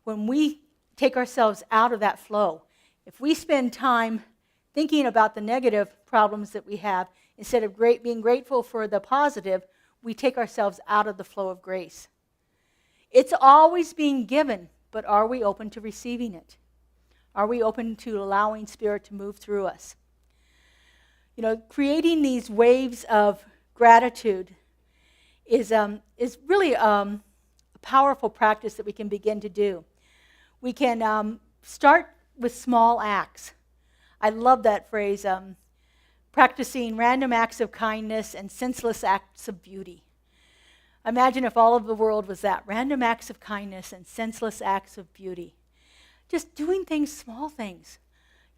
When we take ourselves out of that flow. If we spend time thinking about the negative problems that we have, instead of being grateful for the positive, we take ourselves out of the flow of grace. It's always being given, but are we open to receiving it? Are we open to allowing Spirit to move through us? You know, creating these waves of gratitude is really a powerful practice that we can begin to do. We can start with small acts. I love that phrase, practicing random acts of kindness and senseless acts of beauty. Imagine if all of the world was that, random acts of kindness and senseless acts of beauty. Just doing things, small things.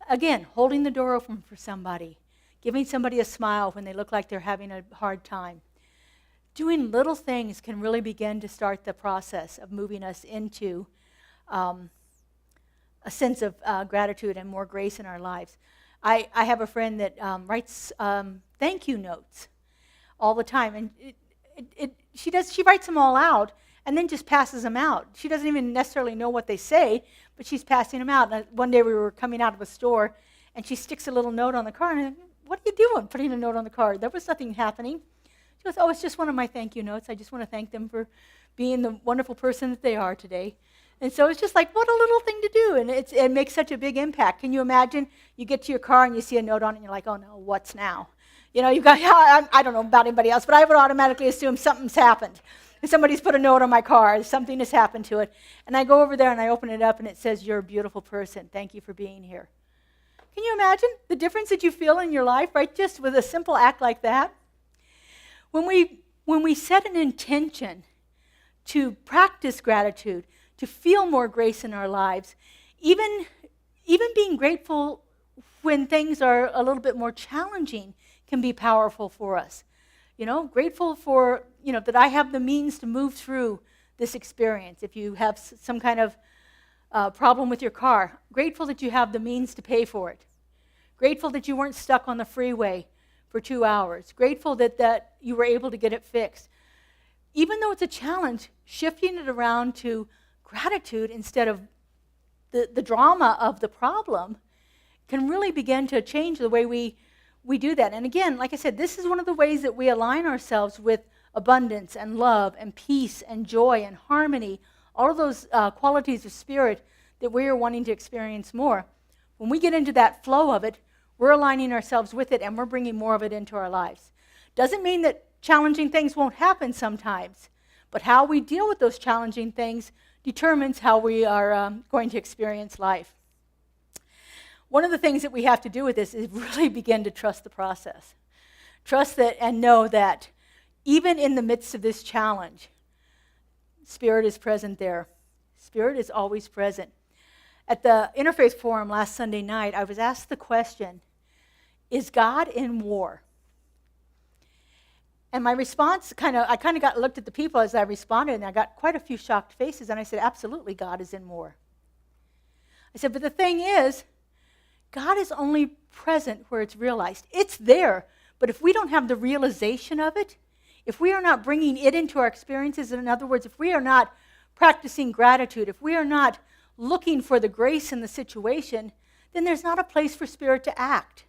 Again, holding the door open for somebody, giving somebody a smile when they look like they're having a hard time. Doing little things can really begin to start the process of moving us into a sense of gratitude and more grace in our lives. I have a friend that writes thank you notes all the time, and she writes them all out and then just passes them out. She doesn't even necessarily know what they say, but she's passing them out. And one day we were coming out of a store, And she sticks a little note on the card. And I, what are you doing, putting a note on the card? There was nothing happening. She goes, oh, it's just one of my thank you notes. I just want to thank them for being the wonderful person that they are today. And so it's just like, what a little thing to do. And it makes such a big impact. Can you imagine? You get to your car and you see a note on it and you're like, oh no, what's now? You know, I don't know about anybody else, but I would automatically assume something's happened. Somebody's put a note on my car, something has happened to it. And I go over there and I open it up and it says, you're a beautiful person. Thank you for being here. Can you imagine the difference that you feel in your life, right? Just with a simple act like that. When we set an intention to practice gratitude, to feel more grace in our lives, even being grateful when things are a little bit more challenging can be powerful for us. You know, grateful for, you know, that I have the means to move through this experience. If you have some kind of problem with your car, grateful that you have the means to pay for it. Grateful that you weren't stuck on the freeway for 2 hours. Grateful that you were able to get it fixed. Even though it's a challenge, shifting it around to gratitude instead of the drama of the problem can really begin to change the way we do that. And again, like I said, this is one of the ways that we align ourselves with abundance and love and peace and joy and harmony, all of those qualities of spirit that we are wanting to experience more. When we get into that flow of it, we're aligning ourselves with it and we're bringing more of it into our lives. Doesn't mean that challenging things won't happen sometimes, but how we deal with those challenging things determines how we are going to experience life. One of the things that we have to do with this is really begin to trust the process. Trust that and know that even in the midst of this challenge, Spirit is present there. Spirit is always present. At the Interfaith Forum last Sunday night, I was asked the question, is God in war? And my response I kind of looked at the people as I responded, and I got quite a few shocked faces, and I said, absolutely, God is in war. I said, but the thing is, God is only present where it's realized. It's there, but if we don't have the realization of it, if we are not bringing it into our experiences, in other words, if we are not practicing gratitude, if we are not looking for the grace in the situation, then there's not a place for Spirit to act.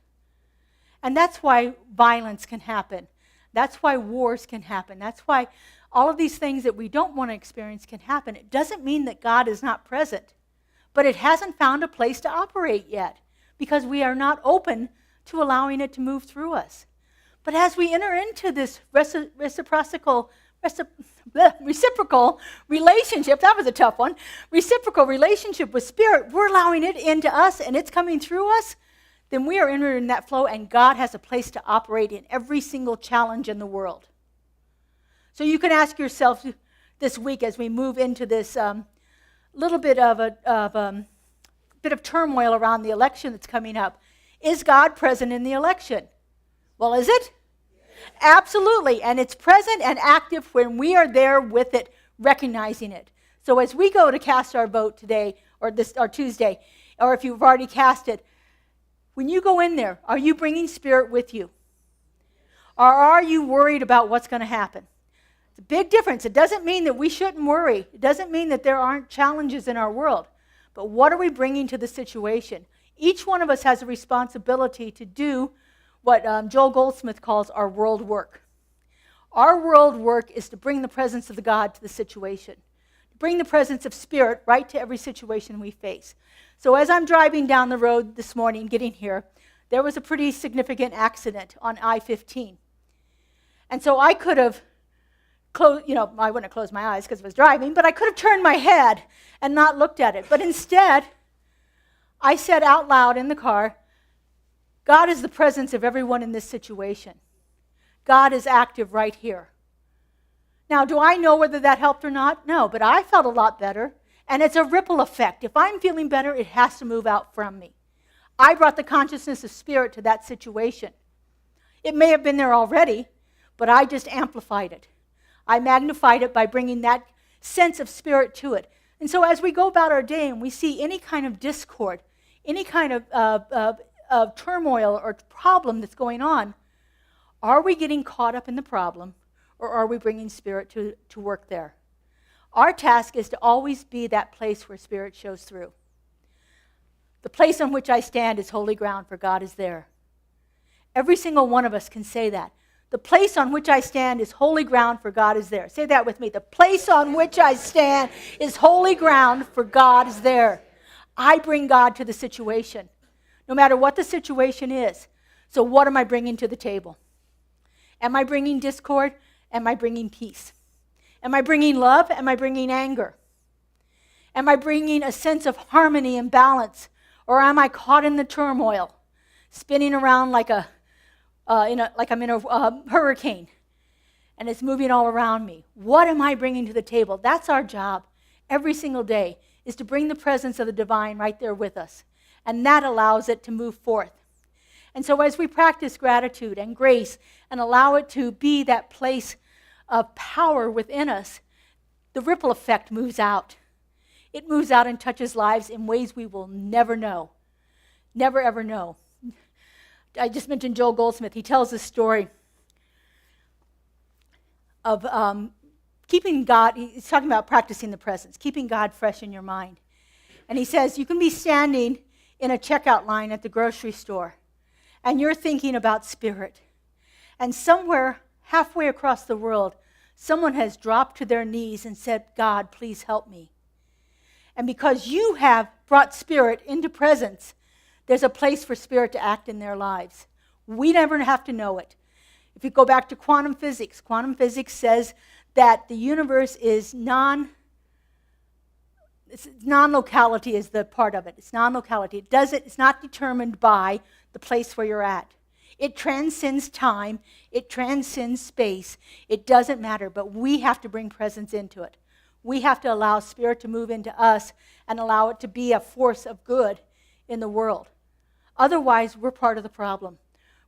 And that's why violence can happen. That's why wars can happen. That's why all of these things that we don't want to experience can happen. It doesn't mean that God is not present, but it hasn't found a place to operate yet because we are not open to allowing it to move through us. But as we enter into this reciprocal relationship, that was a tough one, reciprocal relationship with Spirit, we're allowing it into us and it's coming through us, then we are entering that flow and God has a place to operate in every single challenge in the world. So you can ask yourself this week as we move into this little bit of turmoil around the election that's coming up, is God present in the election? Well, is it? Absolutely, and it's present and active when we are there with it, recognizing it. So as we go to cast our vote today, or Tuesday, or if you've already cast it, when you go in there, are you bringing Spirit with you? Or are you worried about what's going to happen? It's a big difference. It doesn't mean that we shouldn't worry. It doesn't mean that there aren't challenges in our world. But what are we bringing to the situation? Each one of us has a responsibility to do what Joel Goldsmith calls our world work. Our world work is to bring the presence of the God to the situation, to bring the presence of Spirit right to every situation we face. So as I'm driving down the road this morning, getting here, there was a pretty significant accident on I-15. And so I could have closed, I wouldn't have closed my eyes because I was driving, but I could have turned my head and not looked at it. But instead, I said out loud in the car, God is the presence of everyone in this situation. God is active right here. Now, do I know whether that helped or not? No, but I felt a lot better. And it's a ripple effect. If I'm feeling better, it has to move out from me. I brought the consciousness of Spirit to that situation. It may have been there already, but I just amplified it. I magnified it by bringing that sense of Spirit to it. And so as we go about our day and we see any kind of discord, any kind of turmoil or problem that's going on, are we getting caught up in the problem or are we bringing Spirit to work there? Our task is to always be that place where Spirit shows through. The place on which I stand is holy ground, for God is there. Every single one of us can say that. The place on which I stand is holy ground, for God is there. Say that with me. The place on which I stand is holy ground, for God is there. I bring God to the situation, no matter what the situation is. So what am I bringing to the table? Am I bringing discord? Am I bringing peace? Am I bringing love? Am I bringing anger? Am I bringing a sense of harmony and balance? Or am I caught in the turmoil, spinning around like I'm in a hurricane, and it's moving all around me? What am I bringing to the table? That's our job every single day, is to bring the presence of the divine right there with us. And that allows it to move forth. And so as we practice gratitude and grace and allow it to be that place of power within us, the ripple effect moves out. It moves out and touches lives in ways we will never know. Never, ever know. I just mentioned Joel Goldsmith. He tells this story of keeping God. He's talking about practicing the presence, keeping God fresh in your mind. And he says, you can be standing in a checkout line at the grocery store, and you're thinking about spirit. And somewhere halfway across the world, someone has dropped to their knees and said, God, please help me. And because you have brought spirit into presence, there's a place for spirit to act in their lives. We never have to know it. If you go back to quantum physics says that the universe is non-locality is the part of it. It's non-locality. It's not determined by the place where you're at. It transcends time. It transcends space. It doesn't matter, but we have to bring presence into it. We have to allow spirit to move into us and allow it to be a force of good in the world. Otherwise, we're part of the problem.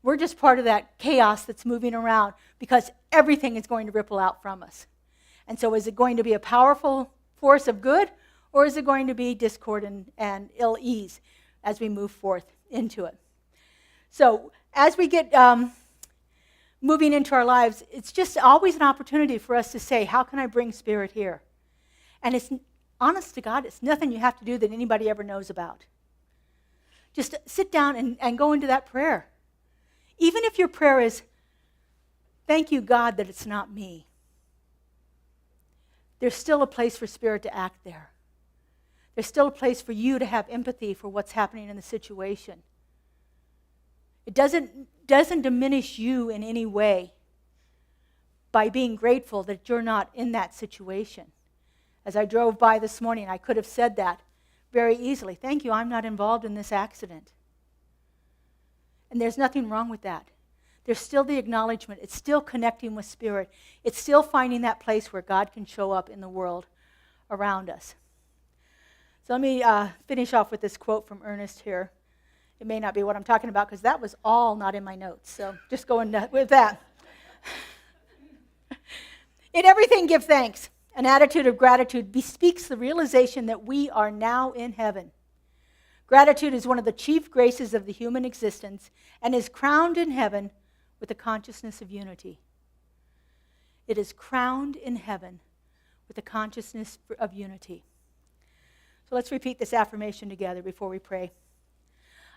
We're just part of that chaos that's moving around because everything is going to ripple out from us. And so is it going to be a powerful force of good, or is it going to be discord and ill ease as we move forth into it? So as we get moving into our lives, it's just always an opportunity for us to say, how can I bring spirit here? And it's, honest to God, it's nothing you have to do that anybody ever knows about. Just sit down and go into that prayer. Even if your prayer is, thank you, God, that it's not me. There's still a place for spirit to act there. There's still a place for you to have empathy for what's happening in the situation. It doesn't diminish you in any way by being grateful that you're not in that situation. As I drove by this morning, I could have said that very easily. Thank you, I'm not involved in this accident. And there's nothing wrong with that. There's still the acknowledgement. It's still connecting with spirit. It's still finding that place where God can show up in the world around us. So let me finish off with this quote from Ernest here. It may not be what I'm talking about because that was all not in my notes. So just going with that. In everything, give thanks. An attitude of gratitude bespeaks the realization that we are now in heaven. Gratitude is one of the chief graces of the human existence and is crowned in heaven with a consciousness of unity. It is crowned in heaven with a consciousness of unity. So let's repeat this affirmation together before we pray.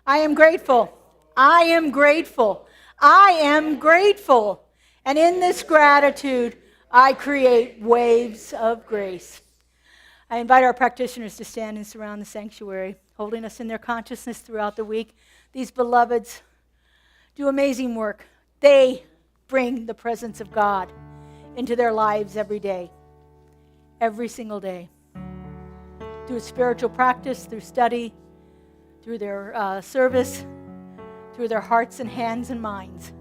I am grateful. I am grateful. I am grateful. And in this gratitude, I create waves of grace. I invite our practitioners to stand and surround the sanctuary, holding us in their consciousness throughout the week. These beloveds do amazing work. They bring the presence of God into their lives every day, every single day. Through spiritual practice, through study, through their service, through their hearts and hands and minds.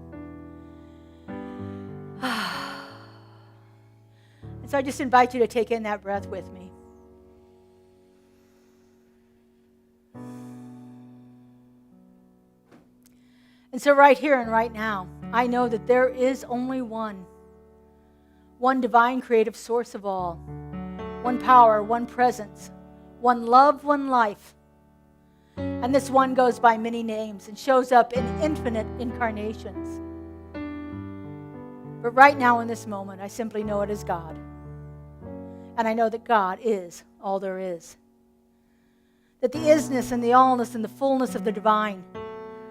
And so I just invite you to take in that breath with me. And so right here and right now, I know that there is only one divine creative source of all, one power, one presence, one love, one life. And this one goes by many names and shows up in infinite incarnations. But right now in this moment, I simply know it as God. And I know that God is all there is. that the isness and the allness and the fullness of the divine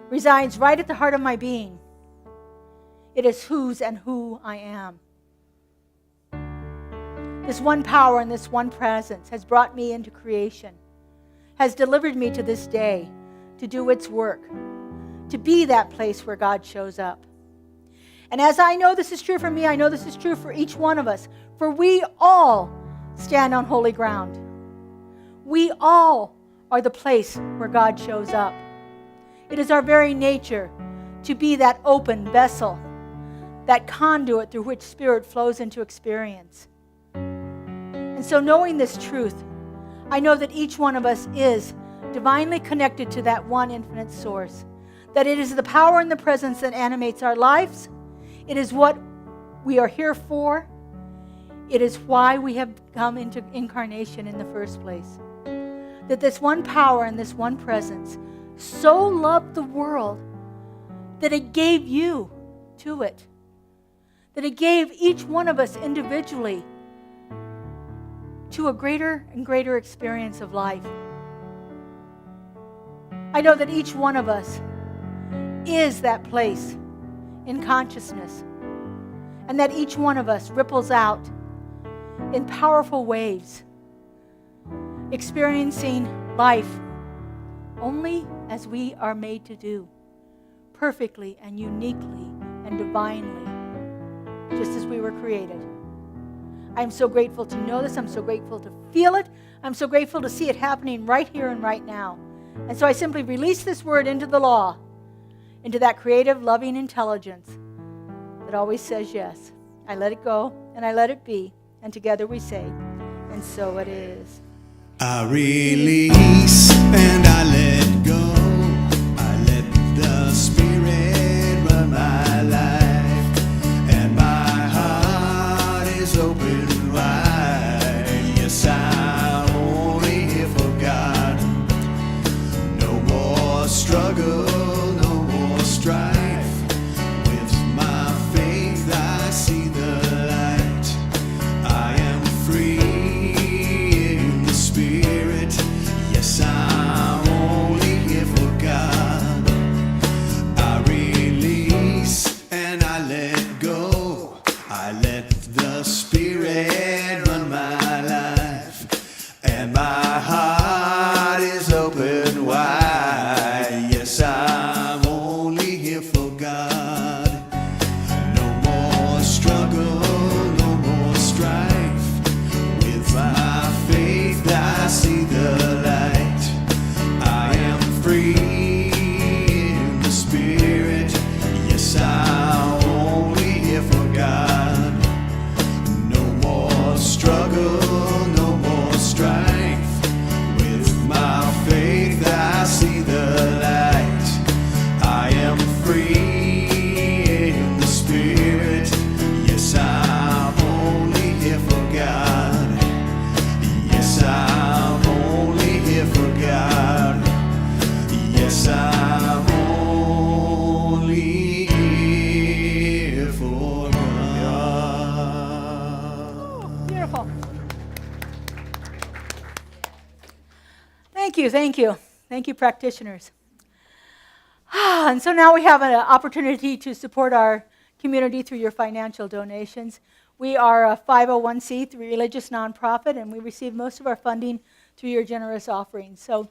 resides right at the heart of my being. It is whose and who I am. This one power and this one presence has brought me into creation, has delivered me to this day to do its work, to be that place where God shows up. And as I know this is true for me, I know this is true for each one of us, for we all stand on holy ground. We all are the place where God shows up. It is our very nature to be that open vessel, that conduit through which Spirit flows into experience. And so knowing this truth, I know that each one of us is divinely connected to that one infinite source, that it is the power and the presence that animates our lives. It is what we are here for. It is why we have come into incarnation in the first place. That this one power and this one presence so loved the world that it gave you to it. That it gave each one of us individually to a greater and greater experience of life. I know that each one of us is that place in consciousness, and that each one of us ripples out in powerful waves, experiencing life only as we are made to do, perfectly and uniquely and divinely, just as we were created. I'm so grateful to know this. I'm so grateful to feel it. I'm so grateful to see it happening right here and right now. And so I simply release this word into the law, into that creative, loving intelligence that always says yes. I let it go and I let it be. And together we say, and so it is. I release and I let go. I let the Spirit run my life, and my heart is open wide. Yes, I'm only here for God. No more struggle, no more strife. With my faith I see the light. I am free in the Spirit. Yes, I'm only here for God. I release and I let go. I let the Spirit run my life, and my heart is open wide. Yes, I'm only here for God. No more struggle, no more strife. With my faith I see the light. I am free in the Spirit. Yes, I'm only here for God. No more struggle, no more strife. With my faith I see the light. I am free in the Spirit. Yes, I'm only here for God. Yes, I'm only here for God. Yes, I'm only here for God. Beautiful. Thank you, thank you. Thank you, practitioners. And so now we have an opportunity to support our community through your financial donations. We are a 501c3 religious nonprofit, and we receive most of our funding through your generous offerings. So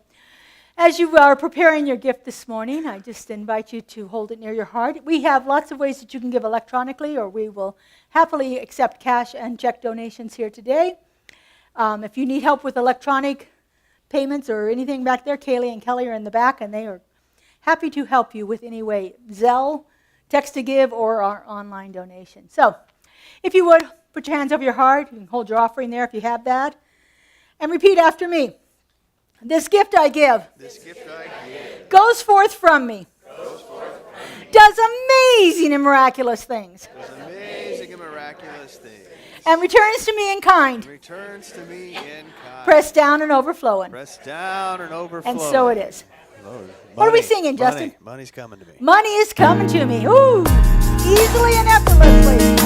as you are preparing your gift this morning, I just invite you to hold it near your heart. We have lots of ways that you can give electronically, or we will happily accept cash and check donations here today. If you need help with electronic payments or anything back there, Kaylee and Kelly are in the back, and they are happy to help you with any way, Zelle, text to give, or our online donation. So if you would, put your hands over your heart. You can hold your offering there if you have that. And repeat after me. This gift I give, goes forth from me, does amazing and miraculous things, Amazing and miraculous things. and returns to me in kind, Returns to me in kind. pressed down and overflowing. Pressed down and overflowing. And so it is. Lord, What are we money, singing, Justin? Money's coming to me. Money is coming to me. Ooh, easily and effortlessly.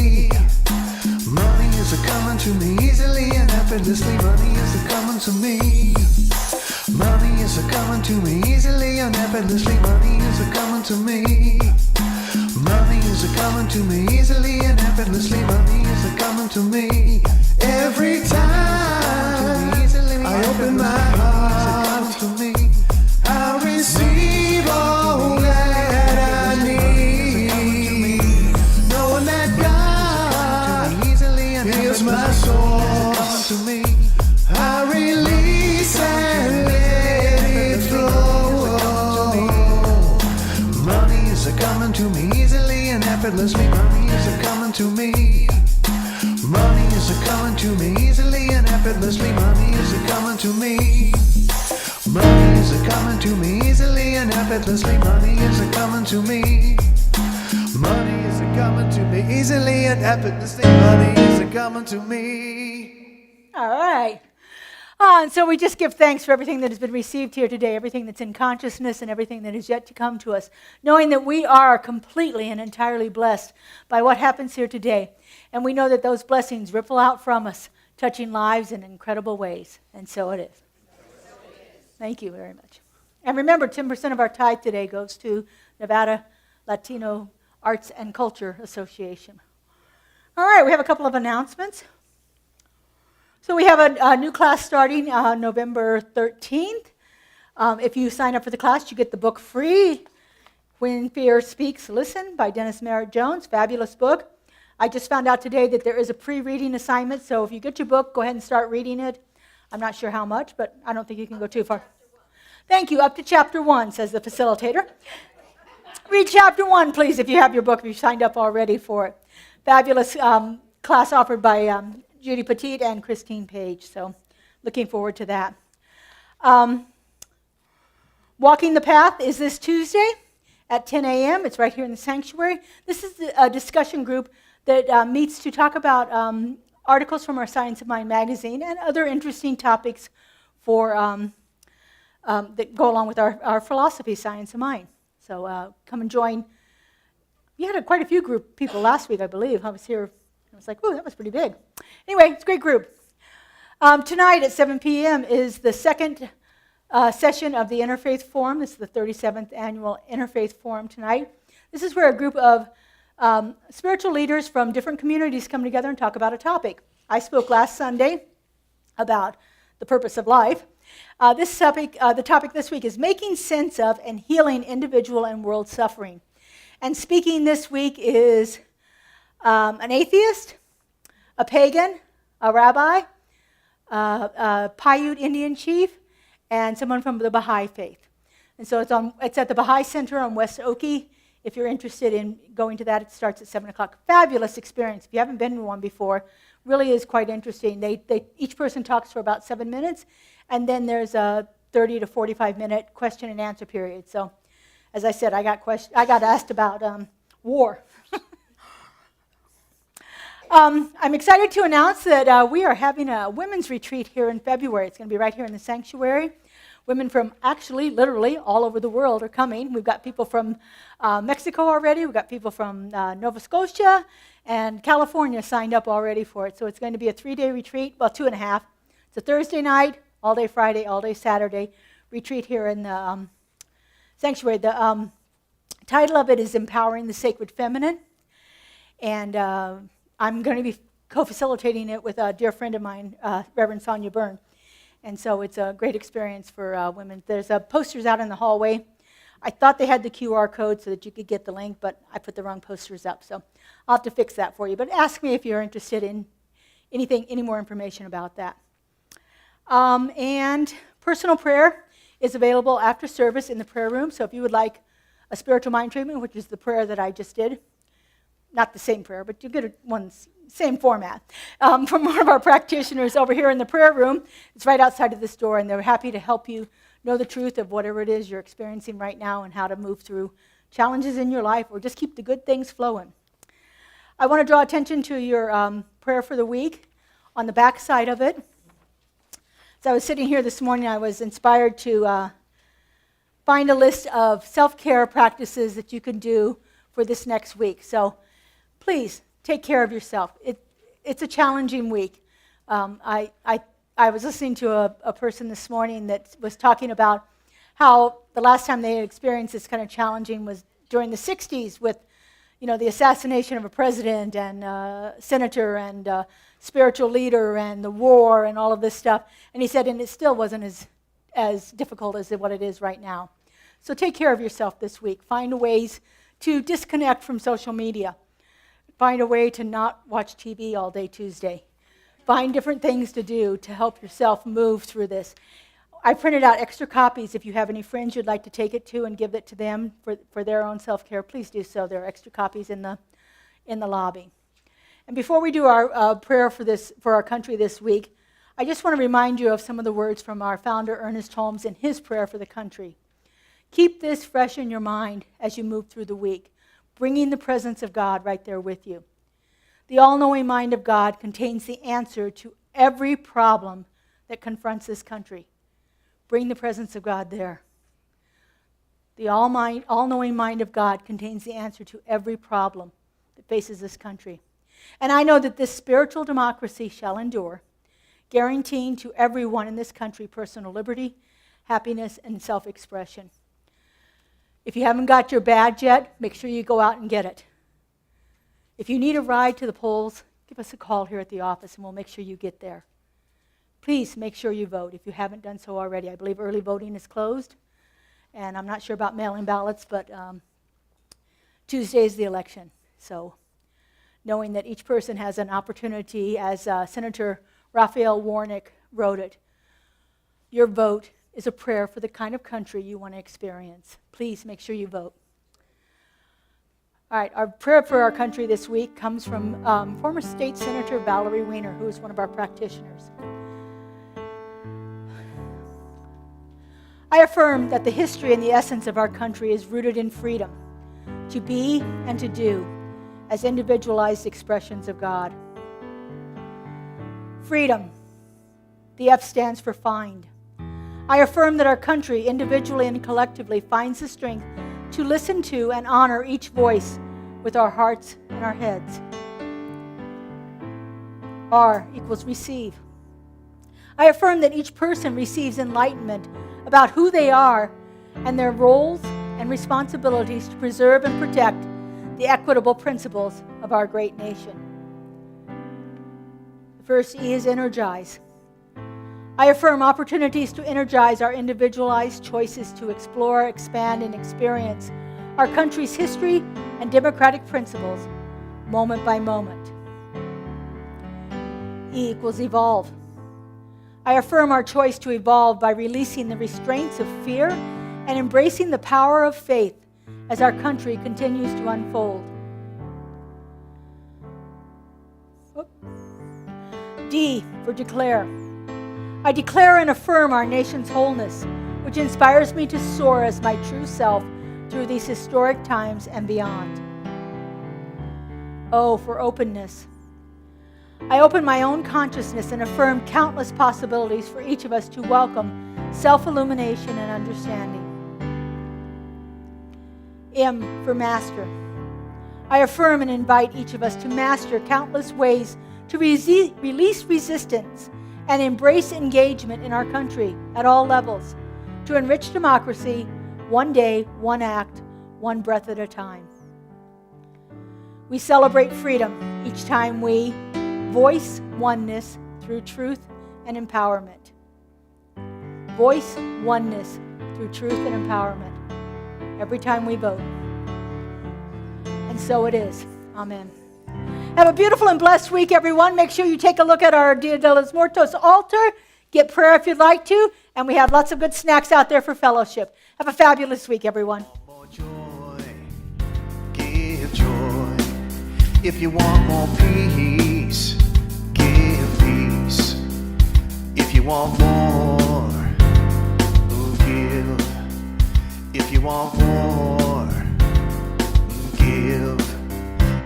Money is a coming to me easily and effortlessly. Money is a coming to me. Money is a coming to me easily and effortlessly. Money is a coming to me. Money is a coming to me easily and effortlessly. Money is a coming to me. Every time I open my heart, I receive all that I need. Knowing that God is my source. I release and let it flow. Money is a coming to me easily and effortlessly. Money is a coming to me. Money is a coming to me easily and effortlessly. Money is a coming to me. Money is a coming to me easily and effortlessly. Money is a coming to me. Money is a coming to me easily and effortlessly. Money is a coming to me. All right. And so we just give thanks for everything that has been received here today, everything that's in consciousness and everything that is yet to come to us, knowing that we are completely and entirely blessed by what happens here today. And we know that those blessings ripple out from us, touching lives in incredible ways. And so it is. Thank you very much. And remember, 10% of our tithe today goes to Nevada Latino Arts and Culture Association. All right, we have a couple of announcements. So we have a new class starting November 13th. If you sign up for the class, you get the book free, When Fear Speaks, Listen, by Dennis Merritt Jones. Fabulous book. I just found out today that there is a pre-reading assignment, so if you get your book, go ahead and start reading it. I'm not sure how much, but I don't think you can go too far. Thank you. Up to chapter 1, says the facilitator. Read chapter 1, please, if you have your book, if you've signed up already for it. Fabulous class offered by Judy Petit and Christine Page, so looking forward to that. Walking the Path is this Tuesday at 10 a.m. It's right here in the sanctuary. This is a discussion group that meets to talk about articles from our Science of Mind magazine and other interesting topics for that go along with our philosophy, Science of Mind. So come and join. You had quite a few people last week, I believe. I was here. I was like, "Ooh, that was pretty big." Anyway, it's a great group. Tonight at 7 p.m. is the second session of the Interfaith Forum. This is the 37th annual Interfaith Forum tonight. This is where a group of spiritual leaders from different communities come together and talk about a topic. I spoke last Sunday about the purpose of life. The topic this week is making sense of and healing individual and world suffering. And speaking this week is an atheist, a pagan, a rabbi, a Paiute Indian chief, and someone from the Baha'i faith. And so it's at the Baha'i Center on West Oki. If you're interested in going to that, it starts at 7 o'clock. Fabulous experience. If you haven't been to one before, really is quite interesting. Each person talks for about 7 minutes, and then there's a 30 to 45-minute question and answer period. So, as I said, I got asked about war. I'm excited to announce that we are having a women's retreat here in February. It's going to be right here in the sanctuary. Women from actually, literally, all over the world are coming. We've got people from Mexico already. We've got people from Nova Scotia and California signed up already for it. So it's going to be a 3-day retreat, well, 2.5. It's a Thursday night, all day Friday, all day Saturday retreat here in the sanctuary. The title of it is Empowering the Sacred Feminine. And I'm going to be co-facilitating it with a dear friend of mine, Reverend Sonia Byrne. And so it's a great experience for women. There's posters out in the hallway. I thought they had the QR code so that you could get the link, but I put the wrong posters up. So I'll have to fix that for you. But ask me if you're interested in any more information about that. And personal prayer is available after service in the prayer room. So if you would like a spiritual mind treatment, which is the prayer that I just did, not the same prayer, but you get one same format, from one of our practitioners over here in the prayer room. It's right outside of this door, and they're happy to help you know the truth of whatever it is you're experiencing right now and how to move through challenges in your life or just keep the good things flowing. I want to draw attention to your prayer for the week on the back side of it. As I was sitting here this morning, I was inspired to find a list of self-care practices that you can do for this next week. So please take care of yourself. It's a challenging week. I was listening to a person this morning that was talking about how the last time they had experienced this kind of challenging was during the 60s with, the assassination of a president and senator and spiritual leader and the war and all of this stuff. And he said, and it still wasn't as difficult as what it is right now. So take care of yourself this week. Find ways to disconnect from social media. Find a way to not watch TV all day Tuesday. Find different things to do to help yourself move through this. I printed out extra copies. If you have any friends you'd like to take it to and give it to them for their own self-care, please do so. There are extra copies in the lobby. And before we do our prayer for our country this week, I just want to remind you of some of the words from our founder, Ernest Holmes, in his prayer for the country. Keep this fresh in your mind as you move through the week, bringing the presence of God right there with you. The all-knowing mind of God contains the answer to every problem that confronts this country. Bring the presence of God there. The all-knowing mind of God contains the answer to every problem that faces this country. And I know that this spiritual democracy shall endure, guaranteeing to everyone in this country personal liberty, happiness, and self-expression. If you haven't got your badge yet, make sure you go out and get it. If you need a ride to the polls, give us a call here at the office and we'll make sure you get there. Please make sure you vote if you haven't done so already. I believe early voting is closed, and I'm not sure about mail-in ballots, but Tuesday is the election. So knowing that each person has an opportunity, as Senator Raphael Warnock wrote it, your vote is a prayer for the kind of country you want to experience. Please make sure you vote. All right, our prayer for our country this week comes from former State Senator Valerie Weiner, who is one of our practitioners. I affirm that the history and the essence of our country is rooted in freedom, to be and to do, as individualized expressions of God. Freedom. The F stands for find. I affirm that our country, individually and collectively, finds the strength to listen to and honor each voice with our hearts and our heads. R equals receive. I affirm that each person receives enlightenment about who they are and their roles and responsibilities to preserve and protect the equitable principles of our great nation. The first E is energize. I affirm opportunities to energize our individualized choices to explore, expand, and experience our country's history and democratic principles, moment by moment. E equals evolve. I affirm our choice to evolve by releasing the restraints of fear and embracing the power of faith as our country continues to unfold. D for declare. I declare and affirm our nation's wholeness, which inspires me to soar as my true self through these historic times and beyond. O for openness. I open my own consciousness and affirm countless possibilities for each of us to welcome self-illumination and understanding. M for master. I affirm and invite each of us to master countless ways to release resistance and embrace engagement in our country at all levels, to enrich democracy, one day, one act, one breath at a time. We celebrate freedom each time we voice oneness through truth and empowerment. Voice oneness through truth and empowerment every time we vote. And so it is. Amen. Have a beautiful and blessed week, everyone. Make sure you take a look at our Dia de los Muertos altar. Get prayer if you'd like to. And we have lots of good snacks out there for fellowship. Have a fabulous week, everyone. More joy, give joy. If you want more peace, give peace. If you want more, give. If you want more, give.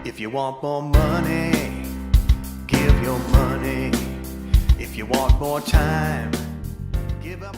If you want more money, give your money. If you want more time, give up